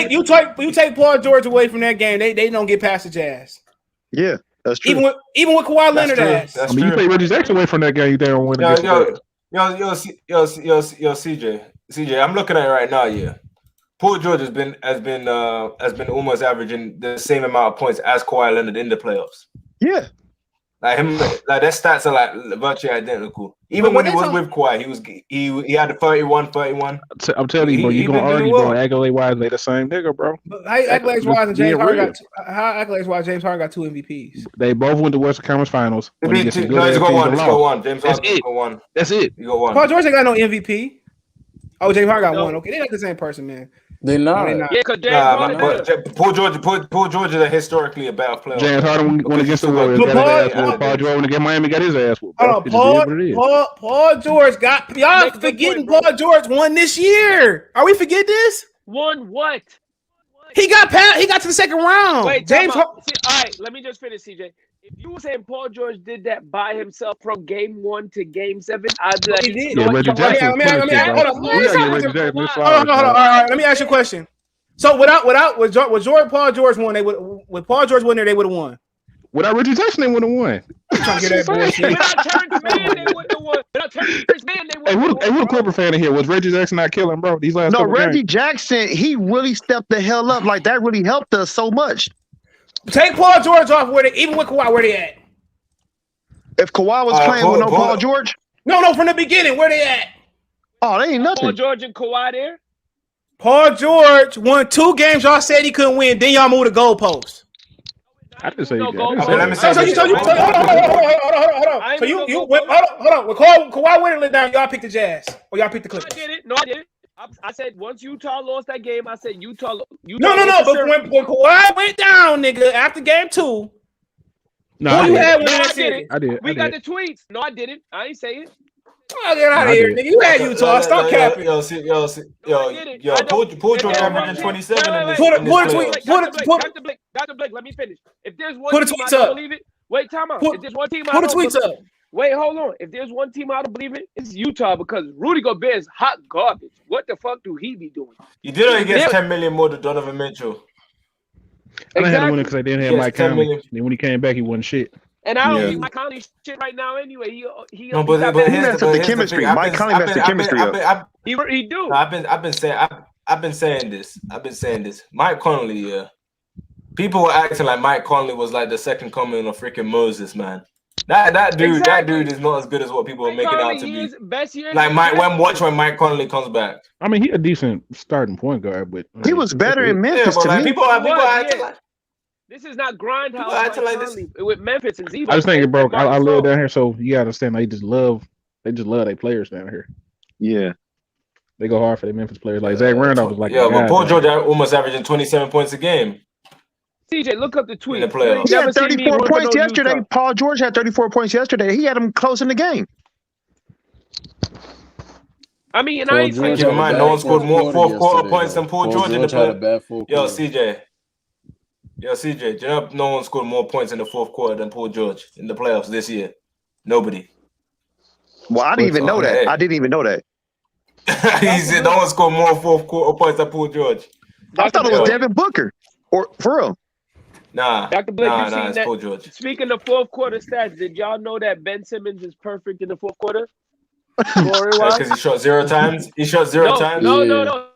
You take Paul George away from that game, they don't get past the Jazz. Yeah, that's true. Even with Kawhi Leonard ass. You take Reggie Jackson away from that game, you don't win. CJ, I'm looking at it right now. Yeah, Paul George has been almost averaging the same amount of points as Kawhi Leonard in the playoffs. Yeah, their stats are like virtually identical. Even when he was with Kawhi, he had a 31. I'm telling you, bro, you gonna argue, bro? Accolade wise, they the same nigga, bro. Accolades wise, and James Harden James Harden got 2 MVPs. They both went to Western Conference Finals. He's got one. James Harden got one. That's it. You got one. Paul George ain't got no MVP. Oh, James Harden got one. Okay, they're not the same person, man. They're not. Yeah, because James Harden. Paul George is historically a better player. James Harden went against the Warriors. Paul George went against Miami, got his ass whooped. Paul George got. Y'all forgetting Paul George won this year. Are we forgetting this? Won what? He got to the second round. Wait, James. All right, let me just finish, CJ. If you were saying Paul George did that by himself from game 1 to game 7, I'd be like, he did. Reggie Jackson. Hold on. All right, let me ask you a question. So with Paul George won, with Paul George wasn't there, they would have won. Without Reggie Jackson, they would have won. I'm trying to get that bullshit. Without Terrence Mann, they wouldn't have won. Without Terrence Mann, they wouldn't have won. Hey, what a Clipper fan in here? Was Reggie Jackson not killing, bro? These last Reggie Jackson, he really stepped the hell up. Like, that really helped us so much. Take Paul George off even with Kawhi, where they at? If Kawhi was playing with no Paul George? No, from the beginning, where they at? Oh, they ain't nothing. Paul George and Kawhi there? Paul George won 2 games. Y'all said he couldn't win. Then y'all moved the goalpost. I didn't say you hold on. So you went, hold on. When Kawhi went and let down, y'all picked the Jazz or y'all picked the Clippers. I did it. I said once Utah lost that game, I said Utah. No. But when Kawhi went down, nigga, after game 2, I did. We got the tweets. No, I didn't. I ain't say it. Oh, get out of here, nigga. You had Utah. Stop capping. Paul George averaging 27 in this. Dr. Blake, let me finish. If there's one team I don't believe it, wait, time out. If there's one team I don't believe it, wait, hold on. If there's one team I don't believe it, it's Utah because Rudy Gobert is hot garbage. What the fuck do he be doing? You did get 10 million more than Donovan Mitchell. I had to win it because I didn't have Mike Conley. And when he came back, he wasn't shit. And I don't Yeah. think Mike Conley shit right now anyway. He No, got but that- He here's messed the up the here's the chemistry. thing. Mike Conley messed the chemistry up. he do. I've been saying this. Mike Conley, yeah. People were acting like Mike Conley was like the second coming of freaking Moses, man. That dude is not as good as what people are making out to be. Best year. Like when Mike Conley comes back. I mean, he a decent starting point guard, but He was better in Yeah, Memphis but to like me. people acting like This is not grindhouse. People acting Mike like this. Conley with Memphis and Zebo. I just think, bro, I Marcus live Gasol. down here, so you gotta understand they just love their players down here. Yeah. They go hard for their Memphis players. Like Zach Randolph was like, yeah, a but guy, Paul man. George almost averaging 27 points a game. CJ, look up the tweet. In the playoffs. He had Never seen me 34 rooting points on yesterday. Utah. Paul George had 34 points yesterday. He had him close in the game. I mean, and Paul I ain't saying George Keep in had a mind, bad no one scored more quarter fourth quarter yesterday, points though. than Paul George in the George had a playoffs. bad fourth Yo, quarter. CJ, do you know no one scored more points in the fourth quarter than Paul George in the playoffs this year? Nobody. Well, I didn't even know that. Hey. I didn't even know that. He said no one scored more fourth quarter points than Paul George. I thought it was Blake. Devin Booker. Or for real. Nah, Dr. Blake, you seen it's that? Paul George. Speaking of fourth quarter stats, did y'all know that Ben Simmons is perfect in the fourth quarter? Scoring-wise? Because he shot 0 times. He shot 0 times. No.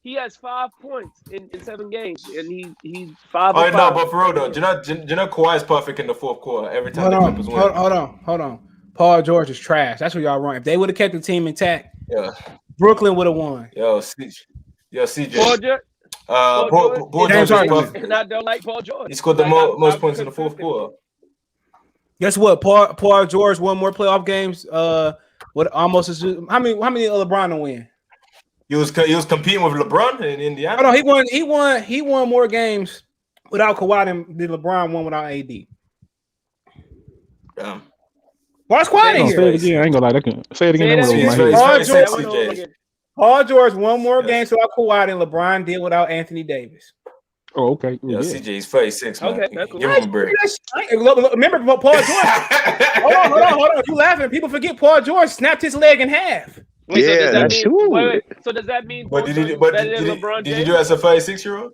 He has 5 points in 7 games, and he's 5 Oh of no, 5. but for real though, do you know Kawhi's perfect in the fourth quarter every time the Clippers win. Hold on. Paul George is trash. That's what y'all run. If they would have kept the team intact, Yeah. Brooklyn would have won. Yo, CJ. Paul George, Paul George James is Harden. perfect. and I don't like Paul George. He scored the Like, most I points in the fourth couldn't- quarter. Guess what? Paul George won more playoff games. What almost as how many LeBron to win? He was competing with LeBron in Indiana. Oh no, he won more games without Kawhi than LeBron won without AD. Why is Kawhi in Say it here? again. I ain't gonna lie. Say it again. Say That that went over my again. head. Paul He's George, very CJ. Paul George won more games without Kawhi than LeBron did without Anthony Davis. Oh, okay. Yeah, Yeah. CJ is 36, man. Okay, that's cool. Give him a break. Remember Paul George? Hold on. You laughing? People forget Paul George snapped his leg in half. Wait, Yeah, so does that that's mean, true. wait, so does that mean But Paul did George you is but better did than you LeBron did you James? do it as a 36-year-old?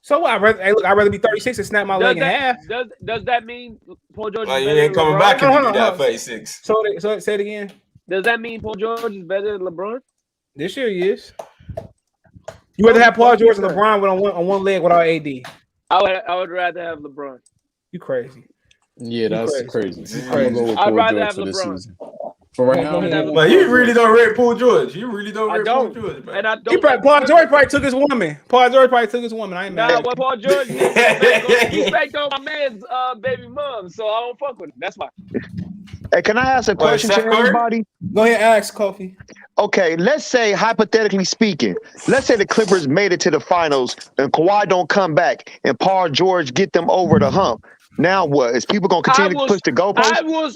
So what? I'd rather be 36 and snap my leg in half. Does that mean Paul George Like, is you better ain't than coming LeBron? back if Hold you on, do that hold on. 36. So say it again. Does that mean Paul George is better than LeBron? This year he is. You rather have Paul George and LeBron with on one leg without AD? I would rather have LeBron. You crazy? Yeah, that's crazy. crazy. You I'm gonna go with I'd Paul rather George have for this LeBron. season. For right now, I'd have Like, you really don't rate Paul George. You really don't I rate Paul don't. George, man. And I He don't. Paul George probably took his woman. Paul George probably took his woman. I ain't Nah, mad. what Paul George did, he spanked on my man's baby mom, so I don't fuck with him. That's why. Hey, can I ask a question Steph to Curry? everybody? Go ahead, ask Kofi. Okay, let's say, hypothetically speaking, let's say the Clippers made it to the finals and Kawhi don't come back and Paul George get them over the hump. Now what? Is people going to continue to push the goalposts? I will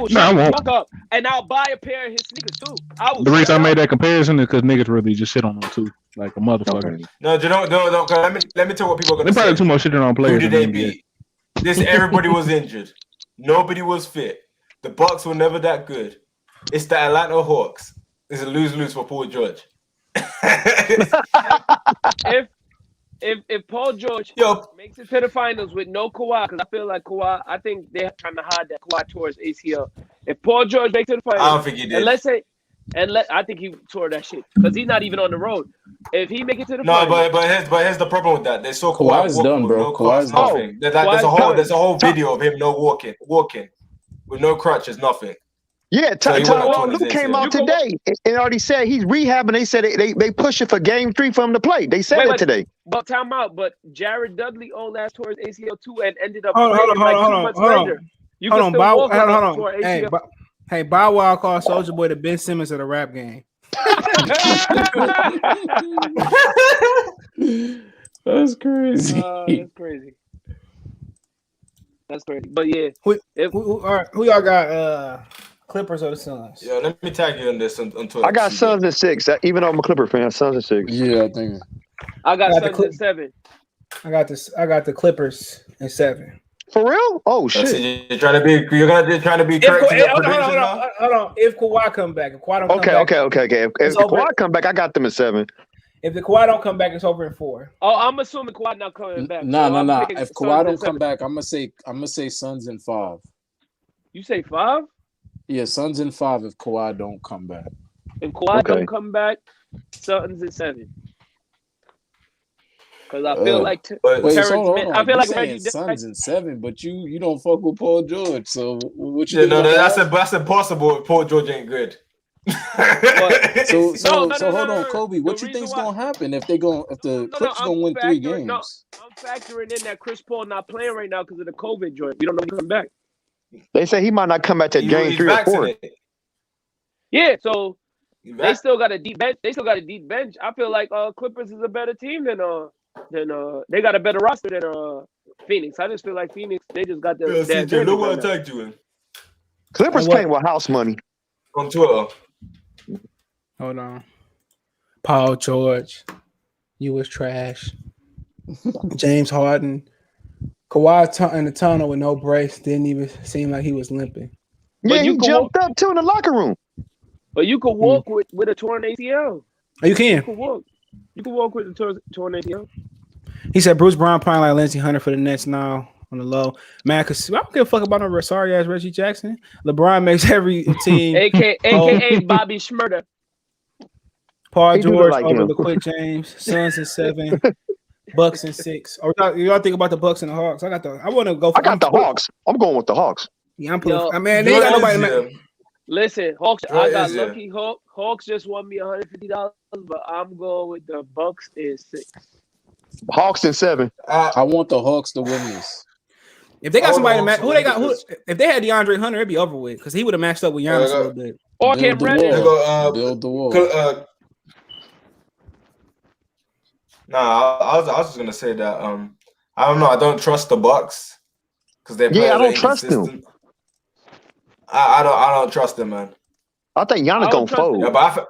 No, I shut the won't. fuck up, and I'll buy a pair of his sneakers too. The reason I made that comparison is because niggas really just shit on them too, like a motherfucker. Okay. No, don't. Let me tell you what people are They gonna probably say. too much shit on Who players. did in they the NBA. beat? This everybody was injured. Nobody was fit. The Bucks were never that good. It's the Atlanta Hawks. It's a lose-lose for Paul George. If Paul George makes it to the finals with no Kawhi, because I feel like Kawhi, I think they're trying to hide that Kawhi tore his ACL. If Paul George makes it to the finals, I don't think he did. I think he tore that shit because he's not even on the road. If he make it to the No, finals, but here's the problem with that. They saw Kawhi's Kawhi done, with bro. no Kawhi's crutch, done. nothing. There's Kawhi's a whole video of him walking with no crutches, nothing. Yeah, So he went up Tyronn to Lue his came ACL. out today and already said he's rehabbing. They said they pushing for game 3 for him to play. They said it today. but time out. But Jared Dudley last tore his ACL too and ended up Hold on, playing like 2 hold on, months hold on. later. You Hold can on, still Bow. walk Hold up on. for an Hey, ACL. Bow Wow called Soulja Boy the Ben Simmons of the rap game. That's crazy. That's crazy. That's crazy. But yeah, Who y'all got? Clippers or the Suns? Yeah, let me tag you on this on Twitter. I got Suns at 6. Even though I'm a Clipper fan, Suns at 6. Yeah, I think. I got the Suns at 7. I got the Clippers at 7. For real? Oh shit! You're trying to be correct in your prediction now? Hold on. If Kawhi come back, if Kawhi don't come back, Okay. If Kawhi come back, I got them at 7. If the Kawhi don't come back, it's over in 4. Oh, I'm assuming Kawhi not coming back. Nah. So I'm picking If Suns Kawhi in don't come 7. back, I'm gonna say Suns in 5. You say 5? Yeah, Suns in 5 if Kawhi don't come back. If Kawhi Okay. don't come back, Suns in 7. Because I feel like But Wait, Terrence so hold Mann- on. I feel You like saying Reggie Suns in 7, but you don't fuck with Paul George. So what you yeah, think no, about that's impossible. If Paul George ain't good. So No, hold on, Kobe. What The you think's reason why- gonna happen if the Clips I'm gonna win 3 factoring- games? I'm factoring in that Chris Paul not playing right now because of the COVID joint. We don't know if he'll come back. They say he might not come back to game He's 3 or 4. vaccinated. Yeah, so He's they vac- still got a deep bench. They still got a deep bench. I feel like Clippers is a better team than they got a better roster than Phoenix. I just feel like Phoenix, they just got Yeah, their CJ, advantage look what right now. I tagged you in Clippers And what- paying with house money. on Twitter. Hold on. Paul George, you was trash. James Harden, Kawhi in the tunnel with no brace. Didn't even seem like he was limping. But Yeah, you he can jumped up too in the locker room. But you could walk with a torn ACL. Oh, you You can. could walk. You could walk with a torn ACL. He said Bruce Brown playing like Lindsey Hunter for the Nets now on the low. Man, because I don't give a fuck about no sorry ass Reggie Jackson. LeBron makes every team. AKA Bobby Schmurder. Paul He do look George like over him. LaQuint James. Suns in 7. Bucks in 6. Or y'all think about the Bucks and the Hawks? I want to go. I got the Hawks. I'm going with the Hawks. Yeah, I'm pulling. Yo, I mean, they ain't got nobody. Jordan is, Listen, Hawks. Joy I got is there. lucky. Hawks just won me $150, but I'm going with the Bucks in 6. Hawks in 7. I want the Hawks to win this. If they got Hold somebody to on, match, so who they got? because- If they had DeAndre Hunter, it'd be over with because he would have matched up with Giannis a little bit. Or Build Cam the Reddish. They wall. go, Build the wall. Nah, I was just gonna say that I don't know. I don't trust the Bucks because they're Yeah, I players don't are trust them. inconsistent. I don't trust them, man. I think Giannis I don't gonna trust fold. Yeah, but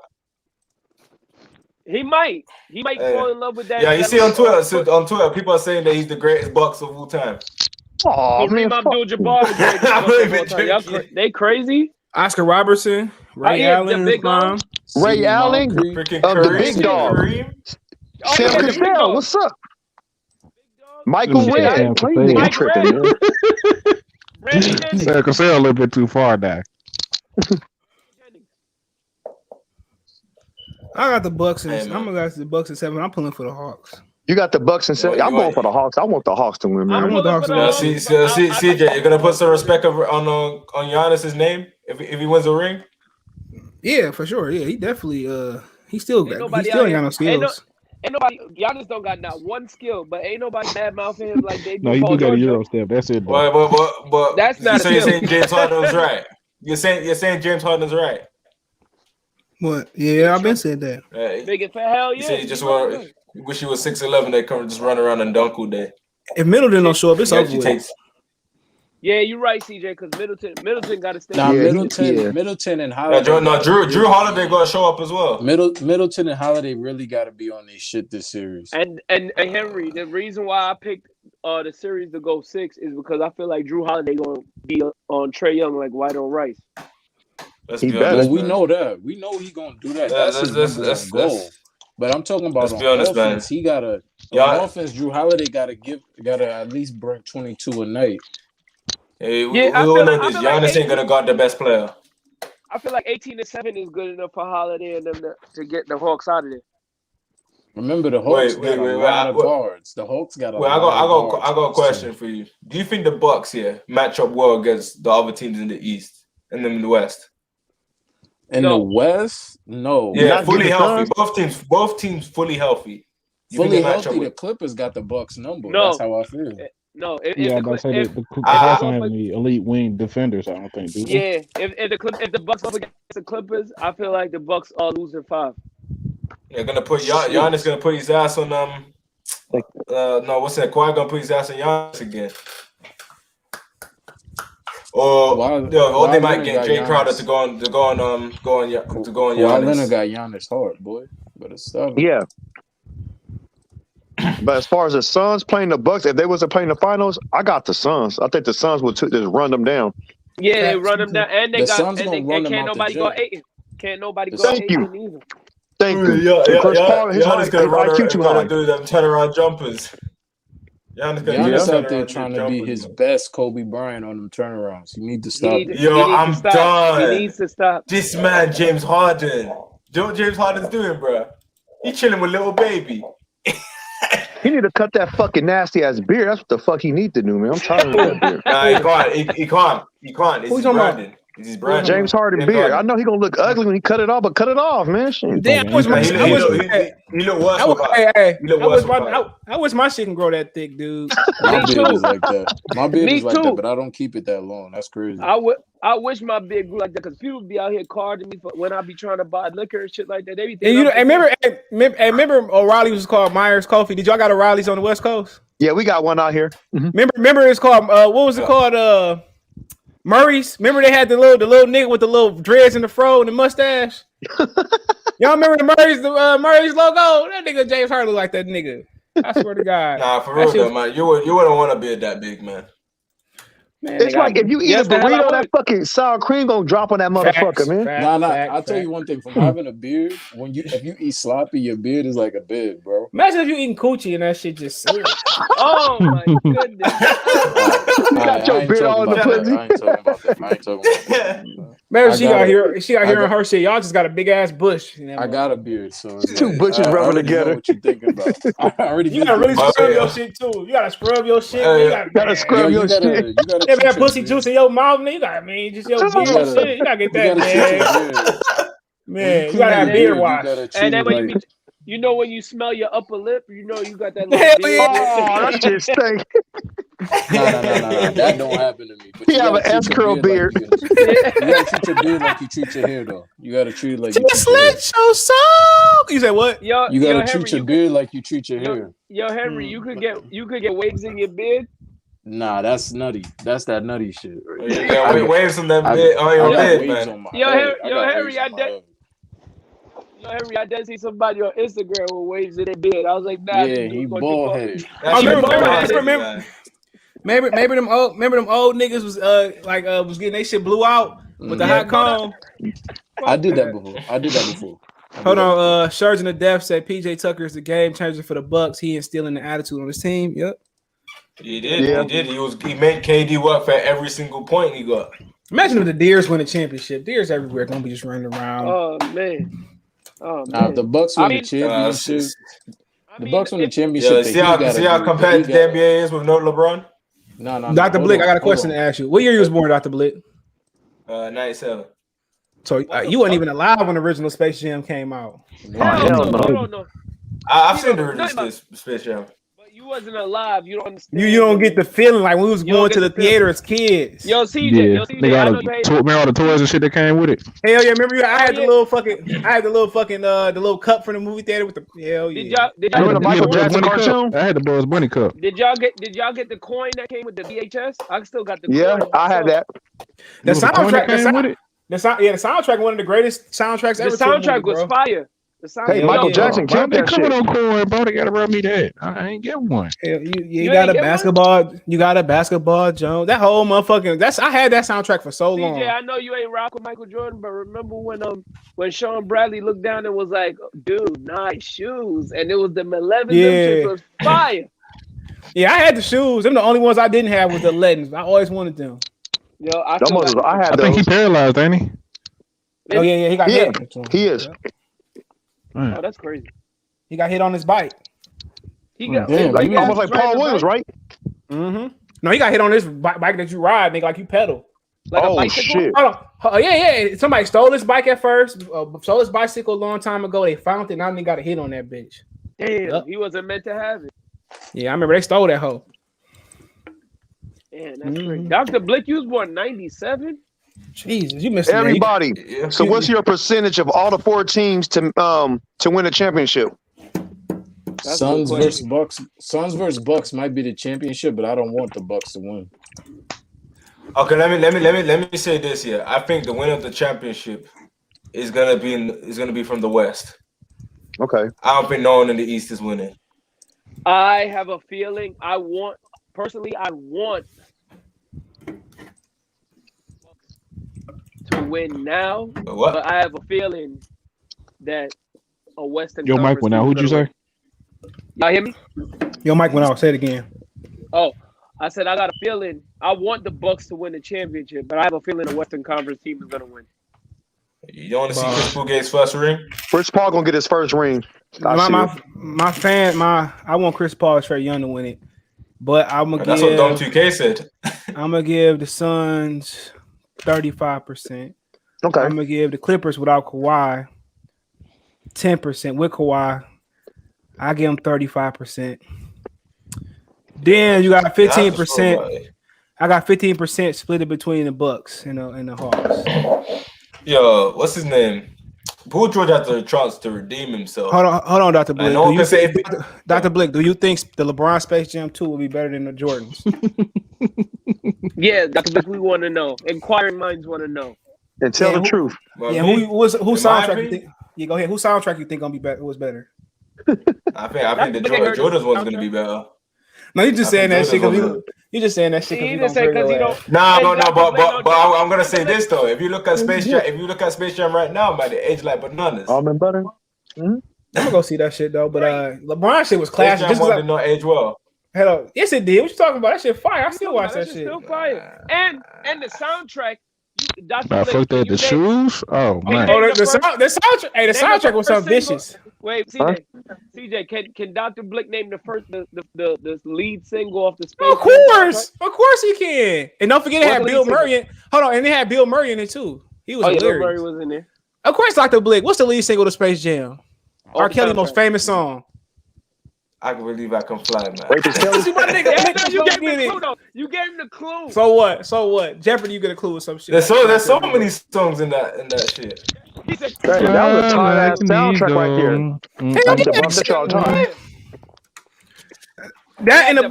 He might Yeah. fall in love with that. yeah, you see on Twitter, people are saying that he's the greatest Bucks of all time. Oh man, Kareem fuck. Abdul-Jabbar is the greatest I'm Bucks not of all even time. Y'all joking. they crazy? Oscar Robertson, Ray yeah, Allen, the in his big prime. Ray Sidney Allen, Moncrief. Freaking the Kareem, big dog. Kareem. Oh, Sam yeah, the big Cassell, dog. what's up? Big dog. Michael Shit, Redd. Sam These Cassell. niggas Mike tripping, Redd. man. Randy Jennings. Sam Cassell a little bit too far now. I got the Bucks and Hey, I'm man. gonna go the Bucks in 7. I'm pulling for the Hawks. You got the Bucks and 7. You I'm want- going for the Hawks. I want the Hawks to win, I man. want the Hawks to win. Yeah, CJ, you're gonna put some respect on Giannis's name if he wins a ring. Yeah, for sure. Yeah, he definitely he still Ain't got nobody ain't out got no skills. Ain't nobody. Giannis don't got not one skill, but ain't nobody bad mouthing him like they do. No, you Paul do got a George. Euro step. That's it, though. But That's not so a you're skill. saying James Harden was right. You're saying James Harden is right. What? Yeah, I've been saying that. Big it for hell You yeah. say you just want. You wish you was 6'11". They come just run around and dunk all day. If Middleton don't show up, it's He over actually with. takes. Yeah, you're right, CJ. Because Middleton got to stay. Nah, Yeah, Middleton and Holiday. Drew Holiday gonna show up as well. Middleton and Holiday really got to be on their shit this series. And Henry, the reason why I picked the series to go 6 is because I feel like Drew Holiday gonna be on Trae Young like white on rice. Let's He be better. honest, Well, we man. know that. We know he gonna do that. Yeah, That's his number one goal. But I'm talking about let's on be honest, man. offense. He gotta Yeah. on offense. Drew Holiday gotta at least bring 22 a night. Hey, we Yeah, I all feel know like- I this. feel like Giannis ain't gonna guard the best player. I feel like 18-7 is good enough for Holiday and them to get the Hawks out of there. Remember the Hawks got a lot of guards. The Hawks got a Well, lot of guards. I got a question for you. Do you think the Bucks here match up well against the other teams in the East and in the West? In No. the West, no. Yeah, Not fully good healthy. Suns? Both teams fully healthy. You Fully think they match healthy, up the with? Clippers got the Bucks number. No. That's how I feel. No, if Yeah, the I'm about to say Clip- that the I- Hawks don't have any elite wing defenders, I don't think, do they? yeah, if the Bucks up against the Clippers, I feel like the Bucks are losing 5. They're gonna put Giannis gonna put his ass on no, what's that? Kawhi gonna put his ass on Giannis again. Or Kawhi they might Leonard get got Jay Crowder Giannis. to go on Kawhi Giannis. Leonard got Giannis hard, boy. But it's stubborn. Yeah. But as far as the Suns playing the Bucks, if they wasn't playing the finals, I got the Suns. I think the Suns would just run them down. Yeah, they run them down, and they The got Suns and gonna run them can't out the nobody jet. go 8. Can't nobody go Thank 8 you. either. Thank you. Yeah, Chris Paul, his Giannis gonna run IQ around, too gonna high. do them turnaround jumpers. Giannis gonna do Giannis them out there turnaround trying to jumpers, be his man. best Kobe Bryant on them turnarounds. You need to He stop need, it. he Yo, needs to I'm stop. done. He needs to stop. This man, James Harden. Do you know what James Harden's doing, bro? He chilling with little baby. He need to cut that fucking nasty ass beard. That's what the fuck he need to do, man. I'm tired of that beard. Nah, he can't. He can't. It's Who his you talking about? branding. It's his branding. James Harden James beard. I Harden. know he gonna look ugly when he cut it off, but cut it off, man. Shit. Damn, I wish my He I wish look worse I wish- without. hey, He look I worse wish my without. I wish my shit can grow that thick, dude. My Me beard too. is like that. My beard Me is like too. that, but I don't keep it that long. That's crazy. I wish my beard grew like that because people be out here carding me for when I be trying to buy liquor and shit like that. They be And you thinking know, remember O'Reilly was called Myers Coffee. Did y'all got O'Reilly's on the West Coast? Yeah, we got one out here. Remember it's called what was it called? Murray's. Remember they had the little nigga with the little dreads in the fro and the mustache. Y'all remember the Murray's logo? That nigga James Harden look like that nigga. I swear to God. Nah, for That real shit though, man. You wouldn't want to be that big, man. Man, It's nigga, like if you eat Yes, a the hell I burrito, that would. fucking sour cream gonna drop on that motherfucker, man. I'll tell you one thing. From having a beard, if you eat sloppy, your beard is like a beard, bro. Imagine if you eating coochie and that shit just slid. Oh my goodness. You got your beard all in the pussy. I ain't talking about that. Remember I she got got it. here. She got I here in got- her shit. Y'all just got a big ass bush. I got a beard, so it's Two like, bushes I rubbing already know together. what you thinking about? I already You gotta knew really Oh, scrub yeah. your shit too. You gotta scrub your shit. Oh, You yeah. gotta Scrub your shit. You gotta Yeah, treat that your pussy beard. juice in your mouth, man. You gotta, just your beard gotta- shit. You gotta get You that, gotta treat man. your beard. Man, you clean gotta have your beard beard, wash. You gotta treat And then it when like. you know when you smell your upper lip, you know you got that little Hell beard. Oh, that shit stink. No. That don't happen to me. But He you have gotta an treat your S-curl beard. Like you gotta treat your beard like you treat your hair, though. You gotta treat it like you Just treat your hair. let your soul. You said what? Yo, You gotta yo, treat Henry, your you beard like you treat your hair. Yo, Henry, you could get waves in your beard. Nah, that's nutty. That's that nutty shit. Right? You got waves on that I bit on your got head, waves man. on my Yo, head. Henry, got Henry, waves on my head. Yo, Henry, I did see somebody on Instagram with waves in their beard. I was like, nah, Yeah, this he dude gonna bald do headed. That shit remember- bald-headed, remember- man. Remember them old niggas was was getting their shit blew out with the Mhm. hot comb. I did that before. Hold on, Shards in the Death said PJ Tucker is the game changer for the Bucks. He instilling the attitude on his team. Yep. He did. Yeah. He did. He made KD work for every single point he got. Imagine if the Deers win a championship. Deers everywhere gonna be just running around. Oh man. Now, if the Bucks win the Uh, championship, I the mean, Bucks win the if- championship. Yeah, the see Heat how gotta do- compared the the Heat NBA is with no LeBron. No. Dr. hold Blick, I got a on, question to hold on. ask you. What year you was born, Dr. Blick? 97. So you weren't even alive when the original Space Jam came out. hell no. You don't know. I've You seen the don't know nothing original Space Jam. But you wasn't alive. You don't understand. You don't get the feeling like when we was You don't going get to the the feeling. theater as kids. Yo, CJ. Yeah, Yo, they CJ. I got know you hate. remember all the toys and shit that came with it. Hell yeah! Remember I had the yeah. little fucking, the little cup from the movie theater with the hell yeah. Did y'all I remember the Michael Bugs Jackson Bunny cartoon? cup. I had the Bugs Bunny cup. Did y'all get the coin that came with the VHS? I still got the Yeah, coin. I had that. The Was the coin that soundtrack, came with it? the soundtrack, one of the greatest soundtracks The ever. to a soundtrack movie, was bro. fire. The soundtrack. Hey, Hell Michael yeah. Jackson Why killed they that coming shit. on coin, bro? They gotta rub me that. I ain't get one. Hell, you You got ain't a get one? basketball. You got a basketball, Jones. That whole motherfucking. I had that soundtrack for so long. CJ, I know you ain't rock with Michael Jordan, but remember when Sean Bradley looked down and was like, "Dude, nice shoes," and it was the 11. Yeah. Them shit was fire. Yeah, I had the shoes. Them the only ones I didn't have was the Lettons. I always wanted them. Yo, I Them still ones, got I had I think he those. paralyzed, ain't he? Oh yeah, he got Yeah, hit. he is. Oh, that's crazy. He got hit on his bike. He got Damn, Like, you almost like Paul Williams, right? Mm-hmm. No, he got hit on this bike that you ride, nigga, like you pedal. like a Oh bicycle. shit! Hold on. Oh, yeah. Somebody stole his bike at first. Stole his bicycle a long time ago. They found it. Now they got a hit on that bitch. Damn, Yep. he wasn't meant to have it. Yeah, I remember they stole that hoe. Man, that's crazy. Dr. Blick, you was born 97. Jesus, you missed it. Everybody. Yeah. So, what's your percentage of all the 4 teams to win a championship? That's a Suns good versus Bucks. Suns versus Bucks might be the championship, but I don't want the Bucks to win. Okay, let me say this here. I think the winner of the championship is gonna be from the West. Okay. I don't think no one in the East is winning. I have a feeling. I want to win now, What? but I have a feeling that a Western. Your mic Conference went out. team Who'd you gonna say? win. Y'all hear me? Your mic went out. Say it again. Oh, I said I got a feeling. I want the Bucks to win the championship, but I have a feeling the Western Conference team is gonna win. You don't want to see Chris Paul get his first ring? Chris Paul gonna get his first ring. I want Chris Paul and Trae Young to win it, but That's what Dom 2K said. I'm gonna give the Suns 35%. Okay. I'm gonna give the Clippers without Kawhi 10%. With Kawhi, I give them 35%. Then you got 15%. I got 15% split it between the Bucks and the Hawks. Yo, what's his name? Paul George had the chance to redeem himself. Hold on, Dr. Blick. No one can say Dr. Blick, do you think the LeBron Space Jam 2 will be better than the Jordans? Yeah, Dr. Blick, we want to know. Inquiring minds want to know. And tell the truth. Yeah, who soundtrack you think? Yeah, go ahead. Who soundtrack you think gonna be better? Who was better? I think the Jordans one's gonna be better. No, you just saying that shit because you just saying that shit because you don't. Nah, but I'm gonna say this though. If you look at Space Jam, right now, man, they age like bananas. Almond butter. I'm gonna go see that shit though. But LeBron shit was classic. Space Jam did not age well. Hello, yes it did. What you talking about? That shit fire. I still watch that shit. Still fire. And the soundtrack. Fuck that. The shoes. Oh man. The soundtrack. Hey, the soundtrack was something vicious. Wait, CJ, can Dr. Blick name the lead single off the Space? Of course he can. And don't forget it had Bill Murray. And they had Bill Murray in it too. He was hilarious. Bill Murray was in there. Of course, Dr. Blick. What's the lead single to Space Jam? R. Kelly's most famous song. I can believe I can fly, man. You gave him the clue. So what? Jeopardy, you get a clue with some shit. There's so many songs in that shit. He said, that was a tight ass soundtrack right there. That and the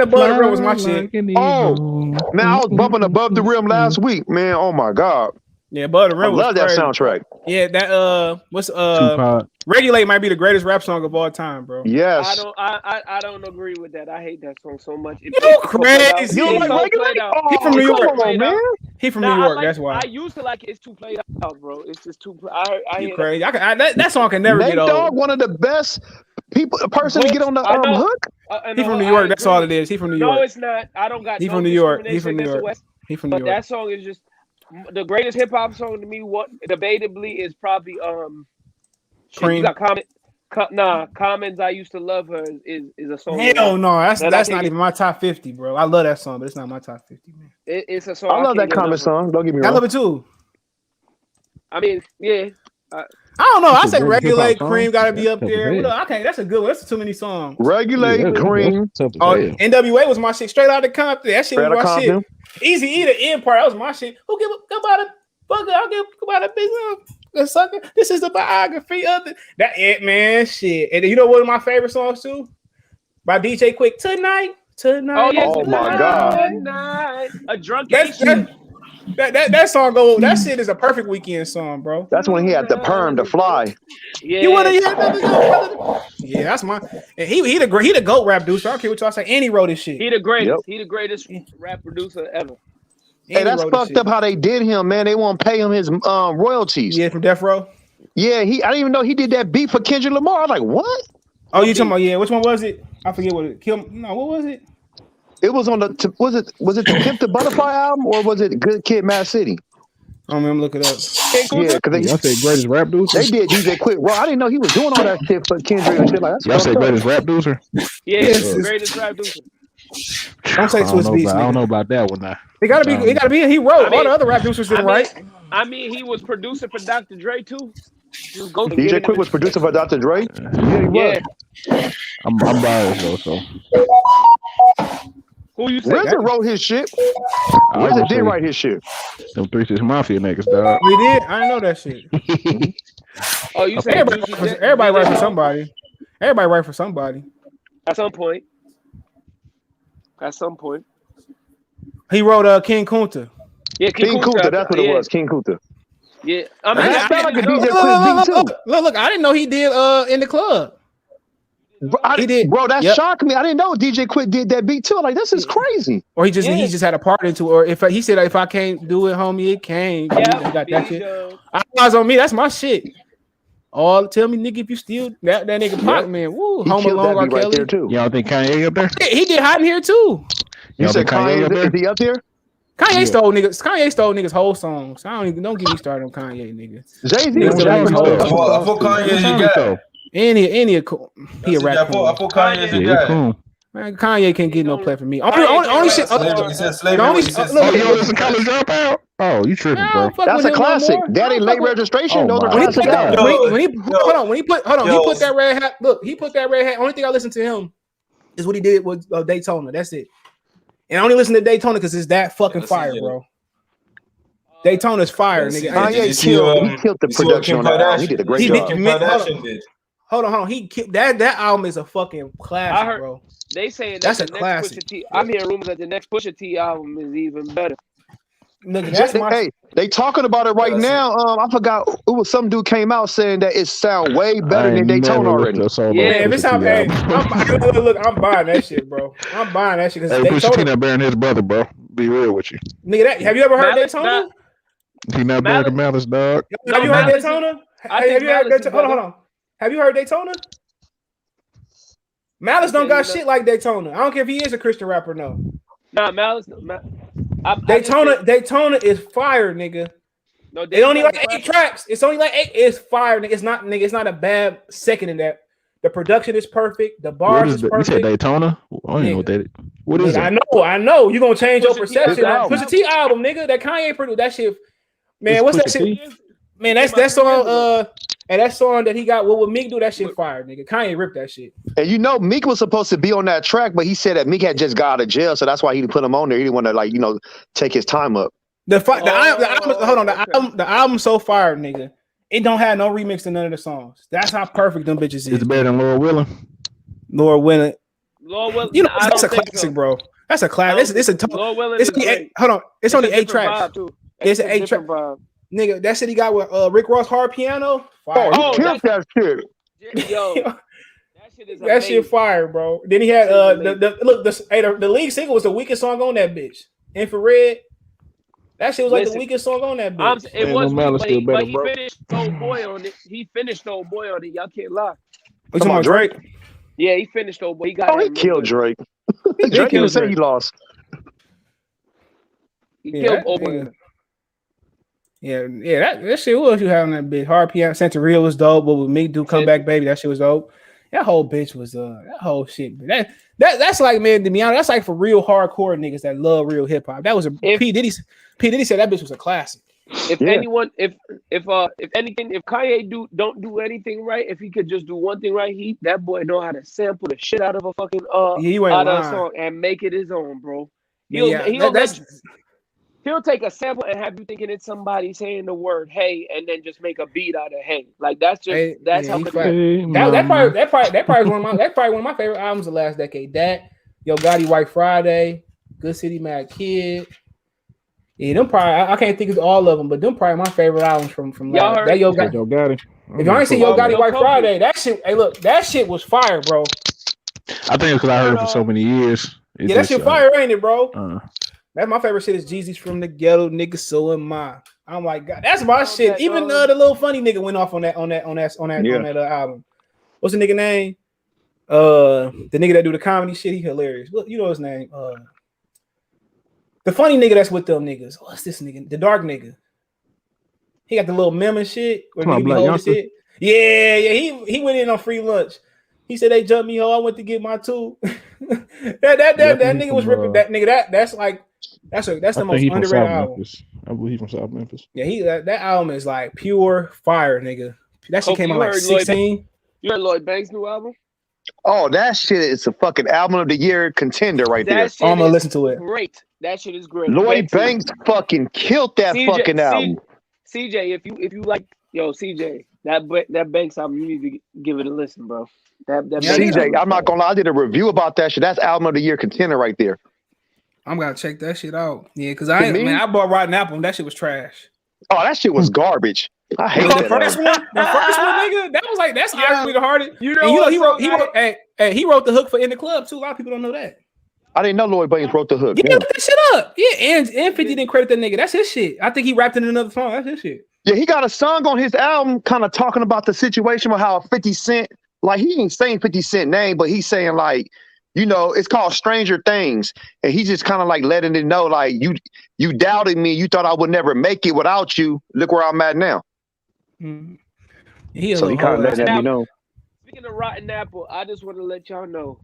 Above the Rim was my shit. Oh man, I was bumping Above the Rim last week, man. Oh my god. Yeah, Above the Rim. I love that soundtrack. Yeah, that Regulate might be the greatest rap song of all time, bro. Yes. I don't agree with that. I hate that song so much. You crazy. You don't like Regulate? He from New York, man. He from New York. That's why. I used to like it. It's too played out, bro. It's just too. You crazy. That song can never get old. Dogg, one of the best person to get on the hook. He from New York. That's all it is. He from New York. No, it's not. I don't got. He from New York. He from New York. He from New York. But that song is just the greatest hip hop song to me. What debatably is probably Cream. You got Commons. I used to love her is a song. Hell no, that's not even my top 50, bro. I love that song, but it's not my top 50, man. It's a song. I love that Common song. Don't get me wrong. I love it too. I mean, yeah. I don't know. I say Regulate, Cream got to be up there. Okay, that's a good one. That's too many songs. Regulate, Cream. NWA was my shit. Straight out of Compton. That shit was my shit. Easy E, the end part. That was my shit. Who give about a fucker? I'll give about a business. The sucker. This is the biography of that it, man. Shit. And you know what? One of my favorite songs too, by DJ Quick. Tonight. Oh, yes, oh my god. Tonight. A drunk. That song go. That shit is a perfect weekend song, bro. That's when he had the perm to fly. Yeah. You wanna hear that? Yeah, that's my. And he the GOAT rap producer. I don't care what y'all say. And he wrote his shit. He the greatest. Yep. He the greatest rap producer ever. Hey, that's fucked up how they did him, man. They won't pay him his royalties. Yeah, from Death Row. Yeah, I didn't even know he did that beat for Kendrick Lamar. I was like, what? Oh, you talking about? Yeah, which one was it? I forget what it. What was it? It was on the. Was it the Pimp the Butterfly album or was it Good Kid, Mad City? I remember look it up. Yeah, because y'all say greatest rap producer. They did DJ Quick. Well, I didn't know he was doing all that shit for Kendrick and shit like that. Y'all say greatest rap producer. Yeah, greatest rap producer. Don't say Swiss Beats. I don't know about that one now. It gotta be. He wrote all the other rap producers didn't write. I mean, he was producer for Dr. Dre too. DJ Quick was producer for Dr. Dre. Yeah, he was. I'm biased though, so. Who you say? RZA wrote his shit. RZA did write his shit. Them 3 6 Mafia niggas, dog. We did. I didn't know that shit. Oh, you say everybody write for somebody. Everybody write for somebody. At some point. He wrote King Kunta. Yeah, King Kunta. That's what it was. King Kunta. Yeah, I mean, that sounds like a DJ Quick beat too. Look! I didn't know he did In the Club. He did, bro. That shocked me. I didn't know DJ Quick did that beat too. Like, this is crazy. Or he just had a part into it. Or he said if I can't do it, homie, it can't. Yeah, he got that shit. I was on me. That's my shit. Tell me, nigga, if you still that nigga Pac, man. Woo, He Home killed Alone, that R. beat right Kelly. there too. Y'all think Kanye up there? He get hot in here too. You Y'all said think Kanye up Kanye there? is he up there? Kanye stole niggas whole songs. Don't get me started on Kanye, nigga. Jay-Z Niggas was still rapping niggas whole stole. I thought Kanye is your guy. Any he a I rap thought Kanye is your guy. Man, Kanye can't get no play for me. Kanye Only shit. Slavery, he said slavery. The only He said shit- look, Oh, you slavery. don't listen to College Dropout? Oh, you tripping, bro? That's a classic. That ain't late registration. Oh Those are my classic God. albums. When he put that red hat. Look, he put that red hat. Only thing I listened to him is what he did with Daytona. That's it. And I only listen to Daytona because it's that fucking fire, bro. Daytona's fire, nigga. Kanye killed the production on that album. He did a great job. Kim Kardashian did. Hold on. That album is a fucking classic, I heard- bro. They saying That's that a the next classic. Pusha T. I'm hearing rumors that the next Pusha T album is even better. Nigga, that's my. Hey, they talking about it right now. I forgot it was some dude came out saying that it sound way better than Daytona already. Yeah, if it's not, hey, I'm buying that shit, bro. I'm buying that shit because Hey, Pusha T Daytona. not bearing his brother, bro. Be real with you. Nigga, have you ever heard Malice Daytona? He not bearing the Malice, dog. Have you heard Daytona? I Have think you heard Malice is Daytona? Hold on. Have you heard Daytona? Malice don't got shit like Daytona. I don't care if he is a Christian rapper, no. Nah, Malice. Daytona is fire, nigga. No, It only like 8 tracks. It's only like 8. It's fire, nigga. It's not, nigga. It's not a bad second in that. The production is perfect. The bars is You perfect. said Daytona? I don't know what that is. What is Nigga, that? I know. You're gonna change your Pusha T perception. album. Pusha T album, nigga. That Kanye produced. That shit. Man, It's what's that Pusha shit? T? Man, that song. And that song that he got with Meek do, that shit fire, nigga. Kanye ripped that shit. And you know, Meek was supposed to be on that track, but he said that Meek had just got out of jail, so that's why he didn't put him on there. He didn't want to take his time up. The album so fire, nigga. It don't have no remix to none of the songs. That's how perfect them bitches is. It's better than Laura Willing. Lord Willing. You know, that's a classic, bro. That's a classic. It's a Lord Willing it's is only great. 8, hold on. It's only 8 different tracks. vibe, too. It's a an 8 track. different vibe. Nigga, that shit he got with Rick Ross hard piano. Fire. Oh, he killed that shit. Yo, that shit is That amazing. shit fire, bro. Then he had the lead single was the weakest song on that bitch. Infrared. That shit was like the weakest song on that bitch. It Man, was, no Malice but still he better, bro. finished Old Boy on it. He finished Old Boy on it. Y'all can't lie. You talking about Drake? Yeah, he finished Old Boy. He got. Oh, he killed Drake. He Drake killed even said Drake. he lost. He killed Old Boy. Yeah, that shit was you having that bitch. Hard piano, Santeria was dope. But with Meek do come back, baby, that shit was dope. That whole bitch was that whole shit. That's like, man, to be honest, that's like for real hardcore niggas that love real hip hop. That was P Diddy said that bitch was a classic. If anyone, if anything, if Kanye don't do anything right, if he could just do one thing right, that boy know how to sample the shit out of a fucking out of a song and make it his own, bro. He'll take a sample and have you thinking it's somebody saying the word "hey" and then just make a beat out of "hey." Like that's how. That probably one of my favorite albums of the last decade. That Yo Gotti White Friday, Good City Mad Kid. Yeah, them probably I can't think of all of them, but them probably my favorite albums from y'all heard that Yo Gotti. If y'all ain't seen Yo Gotti White Friday, that shit. Hey, look, that shit was fire, bro. I think it's because I heard it for so many years. That shit fire, ain't it, bro? That's my favorite shit is Jeezy's from the ghetto, nigga. So am I. I'm like, God, that's my shit. Even the little funny nigga went off on that album. What's the nigga name? The nigga that do the comedy shit. He hilarious. Well, you know his name. The funny nigga that's with them niggas. What's this nigga? The dark nigga. He got the little meme and shit. Where nigga be holding shit. Yeah. He went in on free lunch. He said they jumped me, ho. I went to get my tool. that nigga was ripping that nigga. That's the most underrated album. I believe he's from South Memphis. Yeah, that album is like pure fire, nigga. That shit came out like 16. You heard Lloyd Banks' new album? Oh, that shit is a fucking album of the year contender right there. I'm gonna listen to it. Great. That shit is great. Lloyd Banks fucking killed that fucking album. CJ, if you like, CJ, that Banks album, you need to give it a listen, bro. CJ, I'm not gonna lie, I did a review about that shit. That's album of the year contender right there. I'm gonna check that shit out. Yeah, because I bought Rotten Apple and that shit was trash. Oh, that shit was garbage. I hate that. The first one, nigga, that was like that's arguably the hardest. He wrote the hook for In the Club too. A lot of people don't know that. I didn't know Lloyd Banks wrote the hook. Yeah, look that shit up. Yeah, and 50 didn't credit that nigga. That's his shit. I think he rapped it in another song. That's his shit. Yeah, he got a song on his album kind of talking about the situation with how 50 Cent, like he ain't saying 50 Cent name, but he's saying like, you know, it's called Stranger Things. And he's just kind of like letting it know, like, you doubted me. You thought I would never make it without you. Look where I'm at now. Mm-hmm. So he kind of letting me know. Speaking of Rotten Apple, I just want to let y'all know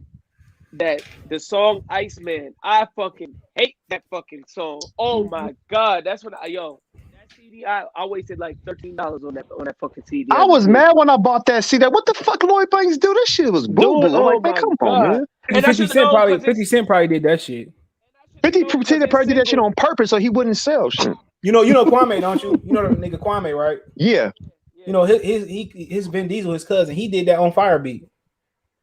that the song Iceman, I fucking hate that fucking song. Oh my God. That's what that CD, I wasted like $13 on that fucking CD. I was mad when I bought that CD. What the fuck Lloyd Banks do? This shit was boo-boo. Oh like, man, come on, man. And 50 Cent probably did that shit. 50 Cent probably did that shit on purpose so he wouldn't sell shit. You know Kwame, don't you? You know the nigga Kwame, right? Yeah. You know his Vin Diesel, his cousin, he did that on Fire Beat.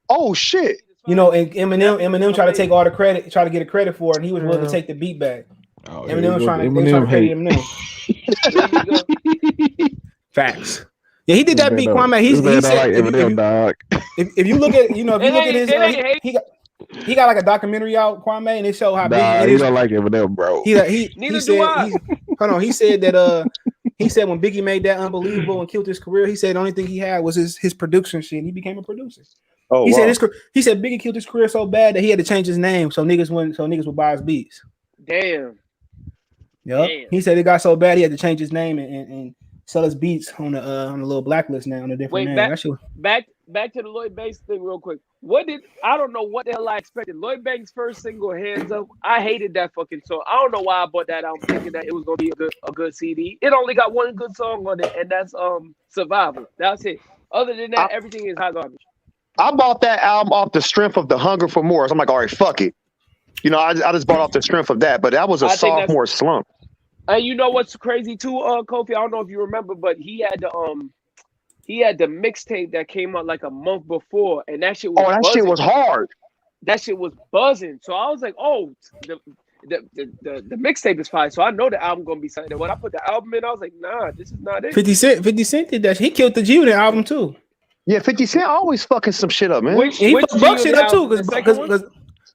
Oh shit. You know, and Eminem tried to take all the credit, try to get a credit for it, and he was willing to take the beat back. Oh, Eminem was trying to credit Eminem. Facts. Yeah, he did that beat, Kwame. He said, if you look at, you know, if you look at his, he got like a documentary out, Kwame, and it showed how big it is. He don't like Eminem, bro. Hold on. He said that he said when Biggie made that Unbelievable and killed his career, he said the only thing he had was his production shit, and he became a producer. Oh, he said Biggie killed his career so bad that he had to change his name so niggas would buy his beats. Damn. Yep. He said it got so bad he had to change his name and sell his beats on the little blacklist now on a different name. Back to the Lloyd Banks thing real quick. I don't know what the hell I expected. Lloyd Banks' first single, Hands Up. I hated that fucking song. I don't know why I bought that out thinking that it was gonna be a good CD. It only got one good song on it, and that's Survival. That's it. Other than that, everything is hot garbage. I bought that album off the strength of the Hunger for More. So I'm like, all right, fuck it. You know, I just bought off the strength of that, but that was a sophomore slump. And you know what's crazy too, Kofi? I don't know if you remember, but he had the mixtape that came out like a month before, and that shit was buzzing. Shit was hard. That shit was buzzing. So I was like, oh, the mixtape is fine. So I know the album gonna be something. And when I put the album in, I was like, nah, this is not it. 50 Cent did that. He killed the G-Unit album too. Yeah, 50 Cent always fucking some shit up, man. He fucked Buck shit up too, because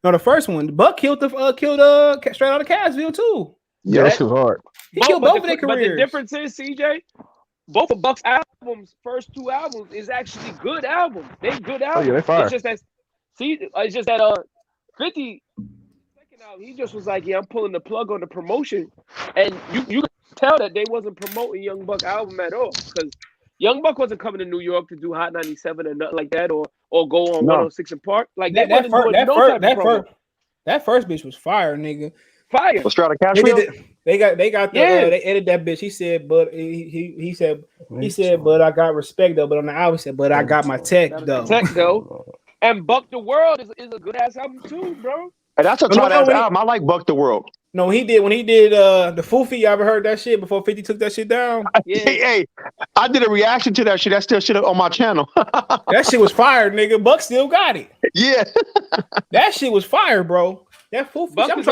no, the first one, Buck killed Straight Outta Cashville too. Yeah, that shit was hard. He killed both of their careers. But the difference is, CJ, both of Buck's albums, first two albums, is actually good albums. They good albums. Oh, yeah, they fire. It's just that 50 second album, he just was like, yeah, I'm pulling the plug on the promotion, and you can tell that they wasn't promoting Young Buck album at all, because Young Buck wasn't coming to New York to do Hot 97 or nothing like that, or go on 106 and Park. Like that first bitch was fire, nigga. Fire. They edited that bitch. He said, but he said, but I got respect though. But on the album, he said, but I got my tech though. And Buck the World is a good ass album too, bro. And that's a tight ass album. I like Buck the World. No, when he did the Foofy. You ever heard that shit before 50 took that shit down? Yeah. Hey, I did a reaction to that shit. That still shit on my channel. That shit was fire, nigga. Buck still got it. Yeah. That shit was fire, bro. That Foofy. I'm gonna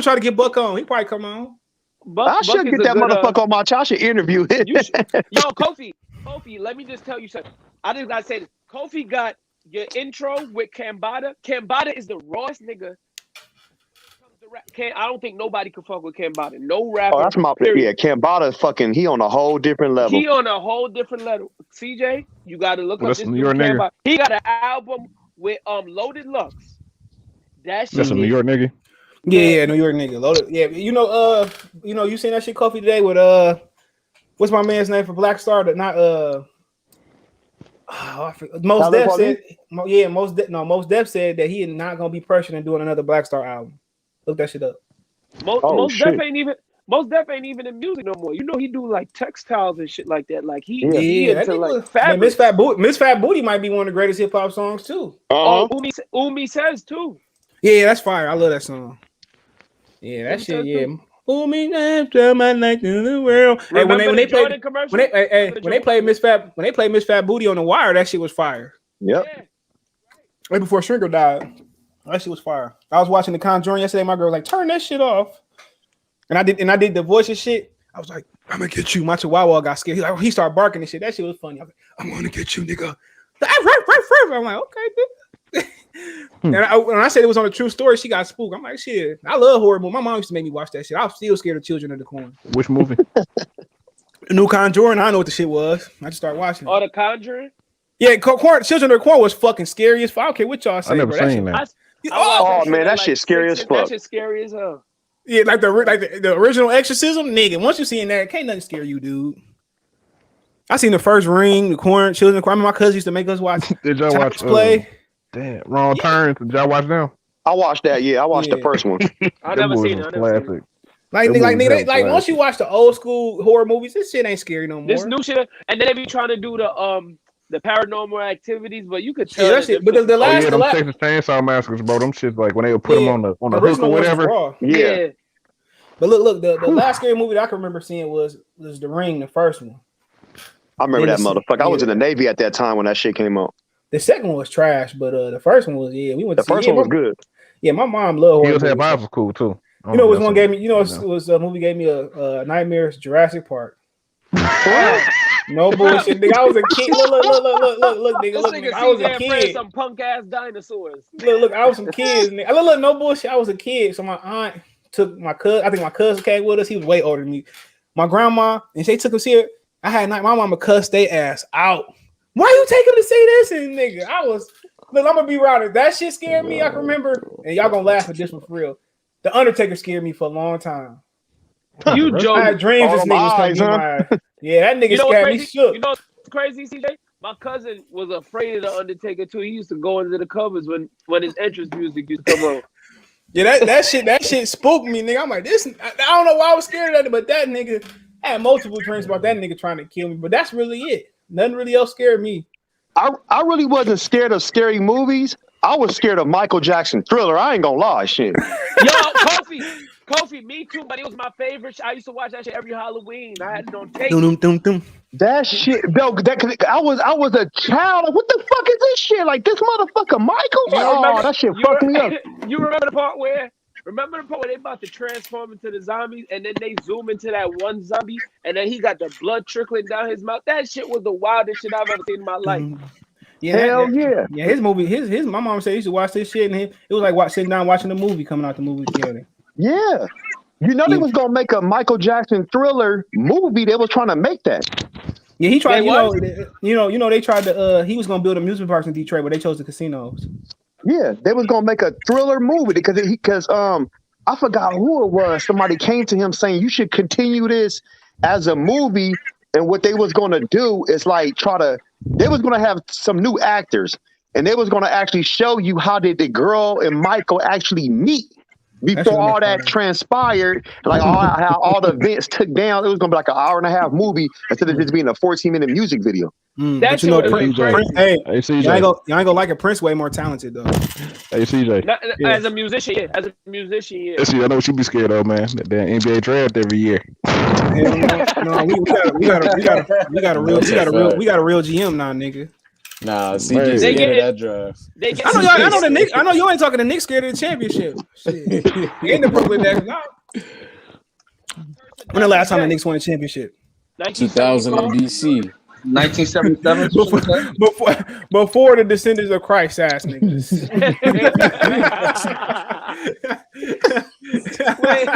try to get Buck on. He probably come on. I should get that motherfucker on my channel. I should interview him. Yo, Kofi, let me just tell you something. I just gotta say this. Kofi got your intro with Cambada. Cambada is the rawest nigga. I don't think nobody can fuck with Cambada. No rapper. Oh, that's my Cambada fucking. He on a whole different level. CJ, you gotta look up this dude Cambada. He got an album with Loaded Lux. That's a New York nigga. Yeah, New York nigga. Loaded. Yeah, you you seen that shit, Kofi, today with what's my man's name for Black Star? That not Most Def said. Yeah, Most Def said that he is not gonna be pressured in doing another Black Star album. Look that shit up. Most Def ain't even in music no more. You know he do like textiles and shit like that. Like he into like fabric. Miss Fat Booty might be one of the greatest hip hop songs too. Umi Says too. Yeah, that's fire. I love that song. Yeah, that shit. Yeah. Umi after my night in the world. Hey, when they played Miss Fat Booty on The Wire, that shit was fire. Yep. Yeah. Right before Shrinker died. That shit was fire. I was watching The Conjuring yesterday. My girl was like, turn that shit off. And I did the voice and shit. I was like, I'm gonna get you. My chihuahua got scared. He started barking and shit. That shit was funny. I was like, I'm gonna get you, nigga. I'm like, okay, And when I said it was on a true story, she got spooked. I'm like, shit. I love horror movies. My mom used to make me watch that shit. I was still scared of Children of the Corn. Which movie? The new Conjuring. I don't know what the shit was. I just started watching it. Oh, The Conjuring. Yeah, Children of the Corn was fucking scary as fuck. I don't care what y'all say. I never bro. seen that. Oh man, that shit's scary as fuck. That shit's scary as hell. Yeah, like the original Exorcism, nigga. Once you see that, can't nothing scare you, dude. I seen the first Ring, the Children of the Corn. I mean, my cousin used to make us watch. Did y'all watch Play? Damn, Wrong Turns. Did y'all watch them? I watched that. Yeah, I watched the first one. I never seen it. Classic. Like once you watch the old school horror movies, this shit ain't scary no more. This new shit, and then they be trying to do the paranormal activities, but you could tell that shit. But the last, them Texas Chainsaw Massacres, bro. Them shits like when they would put them on the hook or whatever. Yeah. But look, the last scary movie that I can remember seeing was The Ring, the first one. I remember that motherfucker. I was in the Navy at that time when that shit came out. The second one was trash, but the first one was we went. The first one was good. Yeah, my mom loved horror. Hills Have Eyes was cool too. You know, one gave me. You know, it was a movie gave me a Nightmares Jurassic Park. No bullshit, nigga. I was a kid. Look, nigga. Look, nigga. I was a kid. Some punk ass dinosaurs. Look, I was some kids. Nigga. Look, no bullshit. I was a kid. So my aunt took my cousin. I think my cousin came with us. He was way older than me. My grandma and they took us here. I had my mama cussed they ass out. Why you take him to see this? And nigga, I'm gonna be honest. That shit scared me. I can remember, and y'all gonna laugh at this one for real. The Undertaker scared me for a long time. You joke. I had dreams this nigga was coming to my eyes. Yeah, that nigga scared me shook. You know what's crazy, CJ? My cousin was afraid of the Undertaker too. He used to go into the covers when his entrance music used to come on. Yeah, that shit spooked me, nigga. I'm like, this. I don't know why I was scared of that, but that nigga. I had multiple dreams about that nigga trying to kill me, but that's really it. Nothing really else scared me. I really wasn't scared of scary movies. I was scared of Michael Jackson Thriller. I ain't gonna lie, shit. Yo, Kofi, me too, but it was my favorite. I used to watch that shit every Halloween. I had it on tape. That shit, bro. I was a child. Like, what the fuck is this shit? Like this motherfucker, Michael. That shit fucked me up. You remember the part where they about to transform into the zombies, and then they zoom into that one zombie, and then he got the blood trickling down his mouth. That shit was the wildest shit I've ever seen in my life. Yeah, hell yeah. Yeah, his movie. My mom said he used to watch this shit, and it was like sitting down watching the movie coming out the movie theater. Yeah. You know they was gonna make a Michael Jackson Thriller movie. They was trying to make that. Yeah, he tried. You know, they tried to. He was gonna build amusement parks in Detroit, but they chose the casinos. Yeah, they was gonna make a Thriller movie because I forgot who it was. Somebody came to him saying you should continue this as a movie, and what they was gonna do is like they was gonna have some new actors, and they was gonna actually show you how did the girl and Michael actually meet. Before all that transpired, like how all the events took down, it was gonna be like an hour-and-a-half movie instead of just being a 14-minute music video. That shit was crazy. Hey, CJ. Y'all ain't gonna like it. Prince way more talented though. Hey CJ. As a musician, yeah. See, I know what you be scared of, man. That NBA draft every year. No, we got a real GM now, nigga. Nah, CJ scared of that draft. I know you ain't talking to Nick scared of the championship. Shit. He ain't the Brooklyn Nets. No. When the last time the Knicks won a championship? 2000 BC. 1977. Before the descendants of Christ ass niggas. Wait,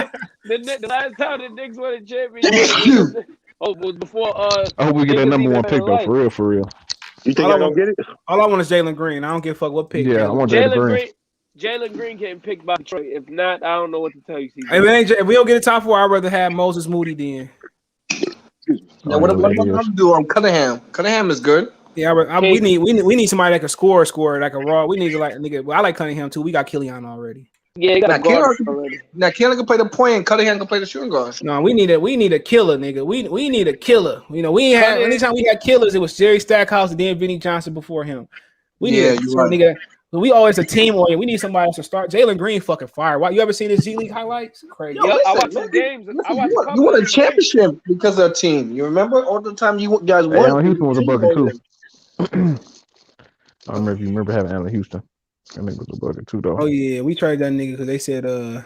the last time the Knicks won a championship was before I hope we get that number one pick though, for real. You think I don't get it? All I want is Jalen Green. I don't give a fuck what pick. Yeah, I want Jalen Green. Jalen Green getting picked by Detroit. If not, I don't know what to tell you. If we don't get a top 4, I'd rather have Moses Moody then. Now, what am I gonna do? Cunningham. Cunningham is good. Yeah, we need somebody that can score like a raw. We need to like nigga. Well, I like Cunningham too. We got Killian already. Yeah, you got already. Now Killian can play the point, and Cunningham can play the shooting guard. No, we need a killer, nigga. We need a killer. You know, we ain't had anytime we had killers, it was Jerry Stackhouse and then Vinny Johnson before him. We need nigga. We always a team oriented. We need somebody else to start. Jalen Green fucking fire. Why you ever seen his G League highlights? Crazy. Yo, I watched some games. You won a championship because of a team. You remember all the time you guys won. Allen Houston was a bucket too. I don't know if you remember having Allen Houston. That nigga was a bucket too, though. Oh yeah, we tried that nigga because they said I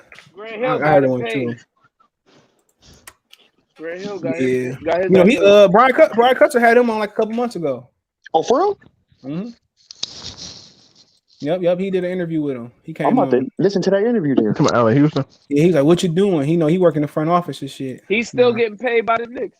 had one too. Grant Hill got his. You know, Brian Cutzer had him on like a couple months ago. Oh, for real? Mm-hmm. Yep. He did an interview with him. He came. I'm about to listen to that interview there. Come on, Allen Houston. Yeah, he's like, "What you doing?" He work in the front office and shit. He's still getting paid by the Knicks.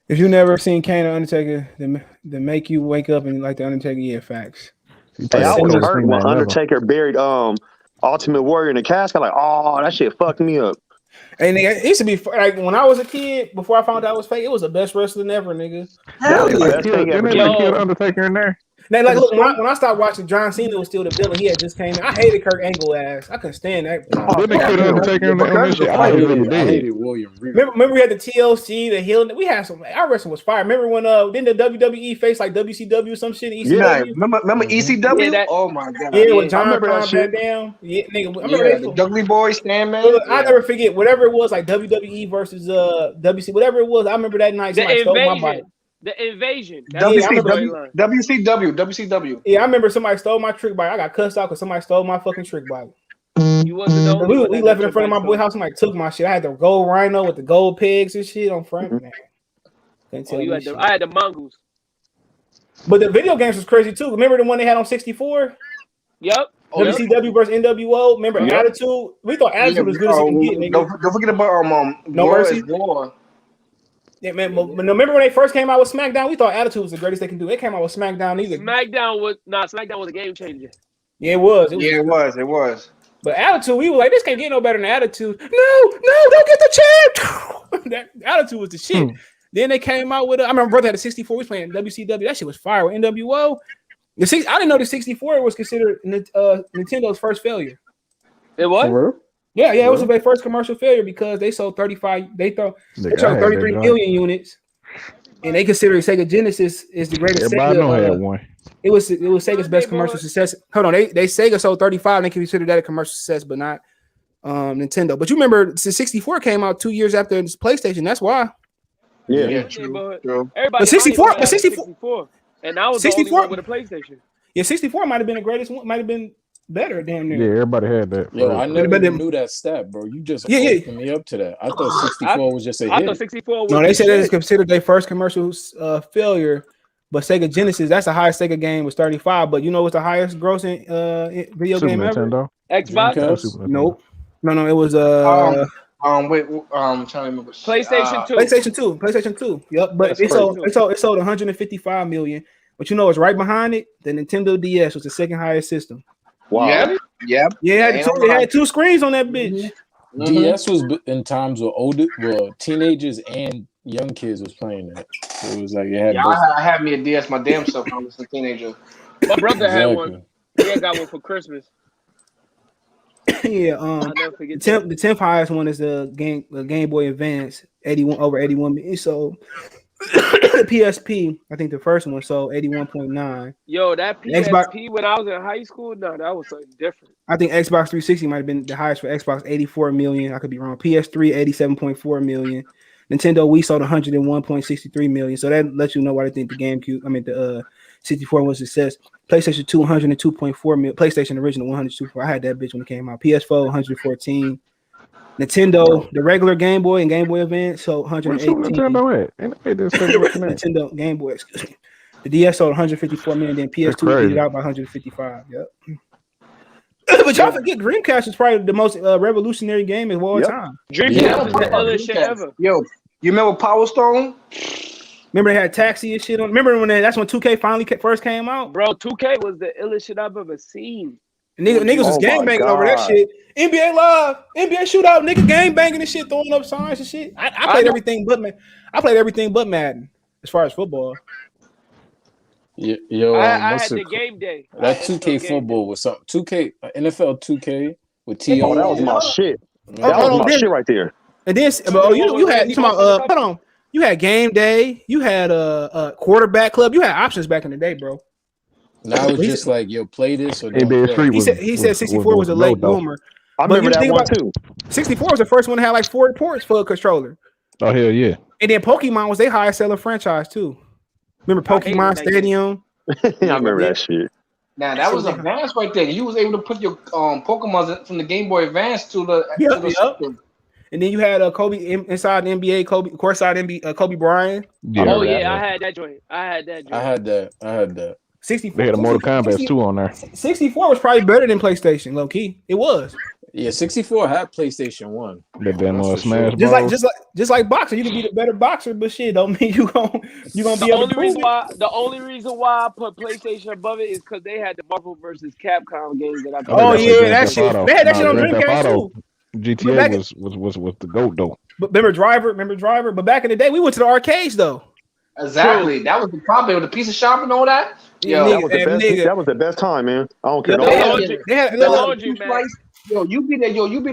If you never seen Kane or Undertaker, then make you wake up and like the Undertaker, yeah, facts. Hey, I was hurt when never. Undertaker buried Ultimate Warrior in the casket. Like, oh, that shit fucked me up. And nigga, it used to be like when I was a kid, before I found out it was fake, it was the best wrestling ever, nigga. Hell That was the best thing ever. Didn't they kill Undertaker in there? Now, like, look, when I started watching, John Cena was still the villain. He had just came in. I hated Kurt Angle ass. I couldn't stand that. Didn't they kill Undertaker in that shit? I I really hated did. William Regal. Remember we had the TLC, the Hill. We had some. Our wrestling was fire. Remember when didn't the WWE face like WCW or some shit? ECW? Yeah, remember ECW? Yeah, Oh my god. Yeah, with John remember that Prine shit. back down. Yeah, nigga. I remember The Dudley Boy, Stand-Man. Look, I never forget whatever it was, like WWE versus WC, whatever it was. I remember that night. The Somebody stole my bike. invasion. The invasion. WCW. Yeah, I remember somebody stole my trick bike. I got cussed out because somebody stole my fucking trick bike. You wasn't the only one We that left it got in front of my your boy bike house. Somebody took my shit. I had the gold rhino with the gold pigs and shit on front. Man. Couldn't tell stolen. me shit. I had the Mongols. But the video games was crazy too. Remember the one they had on 64? Yep. WCW versus NWO. Remember Attitude? We thought Attitude was good as it can get, nigga. Don't forget about No War Mercy? is War. Yeah, man. But remember when they first came out with SmackDown? We thought Attitude was the greatest they can do. They came out with SmackDown either. SmackDown was a game changer. Yeah, it was. It was. But Attitude, we were like, this can't get no better than Attitude. No, don't get the champ. That Attitude was the shit. Then they came out with I remember brother had a 64. We was playing WCW. That shit was fire with NWO. I didn't know the 64 was considered Nintendo's first failure. It was? Yeah, it was their first commercial failure because they sold 35. They sold 33 million units, and they consider Sega Genesis is the greatest. Everybody Sega, had one. It was Sega's best commercial success. Hold on, they Sega sold 35. And they consider that a commercial success, but not Nintendo. But you remember the 64 came out 2 years after the PlayStation. That's why. Yeah, true. Everybody. The 64. And I was the only one with a PlayStation. Yeah, 64 might have been the greatest one. Might have been better, damn near. Yeah, everybody had that. Yo, I never knew that stat, bro. You just opened me up to that. I thought 64 was just a hit. I thought 64 was no, they said it is considered their first commercial failure. But Sega Genesis, that's the highest Sega game was 35. But you know what's the highest grossing video Super game Nintendo. ever? Xbox? Nope. No, it was I'm trying to remember. PlayStation 2. PlayStation 2. Yep. But it sold 155 million. But you know what's right behind it? The Nintendo DS was the second highest system. Wow. Yep. Yeah, it had two screens on that bitch. DS was in times where teenagers and young kids was playing that. So it was like I had me a DS my damn self when I was a teenager. My brother had one. He got one for Christmas. Yeah, the 10th highest one is the Game Boy Advance, 81 million. So PSP, I think the first one sold 81.9. Yo, that PSP Xbox, when I was in high school, no, that was something different. I think Xbox 360 might have been the highest for Xbox, 84 million. I could be wrong. PS3, 87.4 million. Nintendo Wii sold 101.63 million. So that lets you know why I think the 64 was a success. PlayStation 2, 102.4 million. PlayStation original, 102. I had that bitch when it came out. PS4, 114. Nintendo, the regular Game Boy and Game Boy Advance, so 118. Nintendo Game Boy, excuse me. The DS sold 154 million. Then PS2 beat it out by 155. Yep. But y'all forget Dreamcast is probably the most revolutionary game of all time. Dreamcast is the illest shit ever. Yo, you remember Power Stone? Remember they had Taxi and shit on. Remember when that's when 2K finally first came out? Bro, 2K was the illest shit I've ever seen. Niggas was gang banging over that shit. NBA Live, NBA Shootout, nigga gang banging and shit, throwing up signs and shit. I played everything but Madden as far as football. Yo, I had the game day. That 2K football was something. 2K NFL 2K with T.O. Oh, that was my shit. That was my shit right there. And then you had hold on. You had game day. You had a quarterback club. You had options back in the day, bro. Now it's just like, yo, play this or don't play. He said 64 was a late bloomer. I remember that one too. 64 was the first one to have like 4 ports for a controller. Oh hell yeah! And then Pokemon was their highest selling franchise too. Remember Pokemon Stadium? I remember that shit. Now that was advanced right there. You was able to put your Pokemon from the Game Boy Advance to the system. And then you had Kobe inside the NBA, courtside NBA, Kobe Bryant. Yeah, I had that joint. I had that. 64. They had a Mortal Kombat 2 on there. 64 was probably better than PlayStation, low key. It was. Yeah, 64 had PlayStation 1. That damn That's for Smash sure. Bros. Just like boxing, you can be the better boxer, but shit don't mean you gonna be able to prove it. The only reason why I put PlayStation above it is because they had the Marvel versus Capcom games that I played. Oh yeah, Grand that Theft shit. Auto. They had that shit on Grand Theft Dreamcast Auto. too. GTA was the GOAT though. But remember Driver. But back in the day, we went to the arcades though. Exactly. That was the problem with the piece of shop and all that. Yo, Yeah, that was the best time, man. I don't care. They had the laundry, man. Yo, you be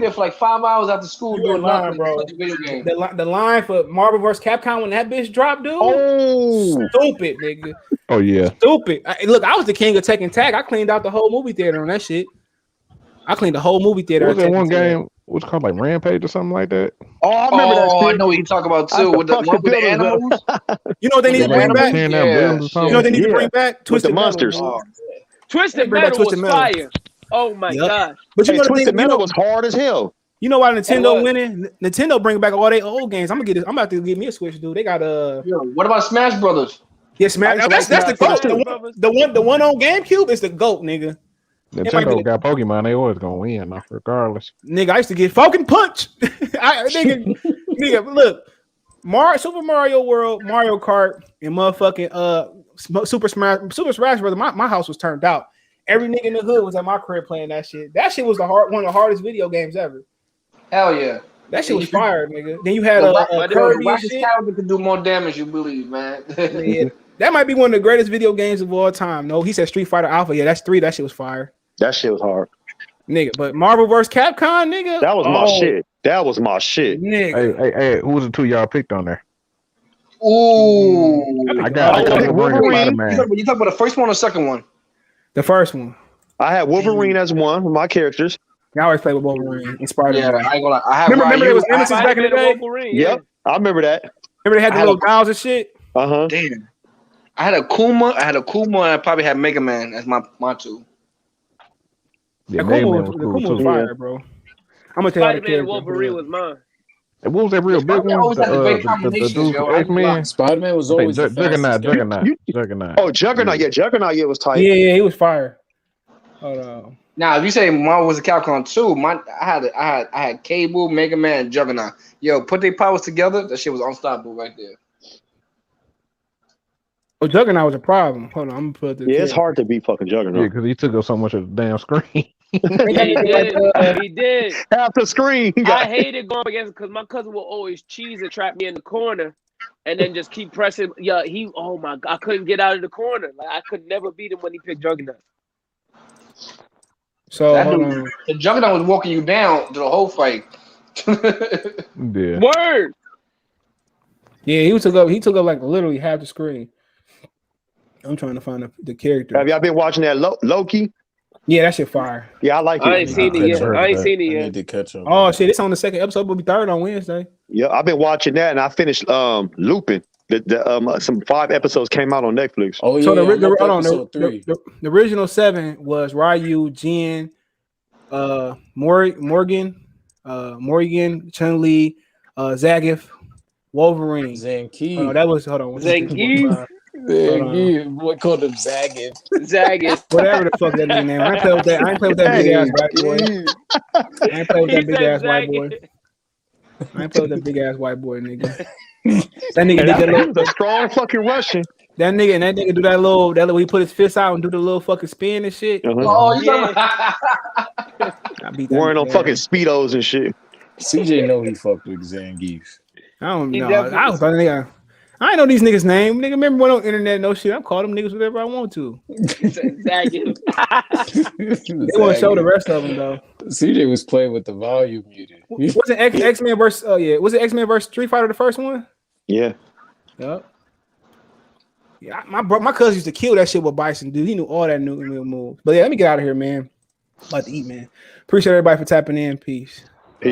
there for like 5 hours after school doing nothing, bro. Video game. The line for Marvel vs. Capcom when that bitch dropped, dude. Oh, stupid, nigga. Oh yeah, stupid. Look, I was the king of Tekken Tag. I cleaned out the whole movie theater on that shit. I cleaned the whole movie theater. What was that one game? What's called like Rampage or something like that? Oh, I remember that shit. I know what you talk about too. With the animals. You know what they need to bring back? You know what they need to bring back? Twisted Monsters. Twisted Metal was fire. Oh my gosh! But you know the Twisted Metal was hard as hell. You know why Nintendo winning? Nintendo bring back all their old games. I'm about to get me a Switch, dude. They got what about Smash Brothers? Yeah, Smash. That's the GOAT. The one on GameCube is the GOAT, nigga. Nintendo got Pokemon. They always gonna win, regardless. Nigga, I used to get fucking punch. nigga, look, Super Mario World, Mario Kart, and motherfucking Super Smash Brothers. My house was turned out. Every nigga in the hood was at my crib playing that shit. That shit was one of the hardest video games ever. Hell yeah. That shit was fire, nigga. Then you had Kirby and shit. Character could do more damage, you believe, man. Yeah, that might be one of the greatest video games of all time. No, he said Street Fighter Alpha. Yeah, that's 3. That shit was fire. That shit was hard. Nigga, but Marvel vs. Capcom, nigga. That was my shit. That was my shit. Nigga. Hey, who was the 2 y'all picked on there? Ooh. I got Wolverine. You talk about the first one or second one? The first one. I had Wolverine as one of my characters. I always play with Wolverine and Spider-Man. Yeah, I ain't gonna lie. I have remember there was Nemesis back in the day? Yep, I remember that. Remember they had the little dolls and shit? Uh-huh. Damn. I had a Kuma, and I probably had Mega Man as my 2. Yeah, Kuma was fire, bro. I'm gonna tell you Spider-Man and Wolverine was mine. And what was that real big one? The dude from X-Men? Spider-Man was always Juggernaut. Oh, Juggernaut. Yeah, Juggernaut. Yeah, was tight. Yeah, he was fire. Hold on. Now, if you say Marvel was a Capcom 2, I had Cable, Mega Man, and Juggernaut. Yo, put their powers together, that shit was unstoppable right there. Oh, Juggernaut was a problem. Hold on, I'm gonna put this. Yeah, it's hard to beat fucking Juggernaut. Yeah, because he took up so much of the damn screen. He did. Half the screen. I hated going against because my cousin will always cheese and trap me in the corner, and then just keep pressing. Yeah, oh my god, I couldn't get out of the corner. Like I could never beat him when he picked Juggernaut. So the Juggernaut was walking you down to the whole fight. Yeah. Word. Yeah, he took up like literally half the screen. I'm trying to find the character. Have y'all been watching that Loki? Yeah, that shit fire. Yeah, I like it. I ain't seen it yet. I need to catch up. Oh shit, it's on the second episode. Will be 3rd on Wednesday. Yeah, I've been watching that, and I finished Lupin. Some 5 episods came out on Netflix. Oh yeah. So the original 7 was Ryu, Jin, Morgan, Chun-Li, Zangief, Wolverine. Zangief. Oh, that was Zangief. What called him Zangief? Zangief. Whatever the fuck that nigga name. I ain't play with that big ass white boy. I ain't play with that big ass white boy. I ain't play with that big ass white boy, nigga. That nigga did a strong fucking Russian. That nigga do that little he put his fist out and do the little fucking spin and shit. Uh-huh. Oh, you talking about wearing on fucking Speedos and shit. CJ know he fucked with Zangief. I don't know. I ain't know these niggas' name. Nigga, remember when on internet no shit? I call them niggas whatever I want to. Zangief. They want to show the rest of them though. CJ was playing with the volume muted. Wasn't X-Men versus? Oh yeah, was it X-Men versus Street Fighter the first one? Yeah. Yep. Yeah, my cousin used to kill that shit with Bison, dude. He knew all that new moves. But yeah, let me get out of here, man. I'm about to eat, man. Appreciate everybody for tapping in. Peace.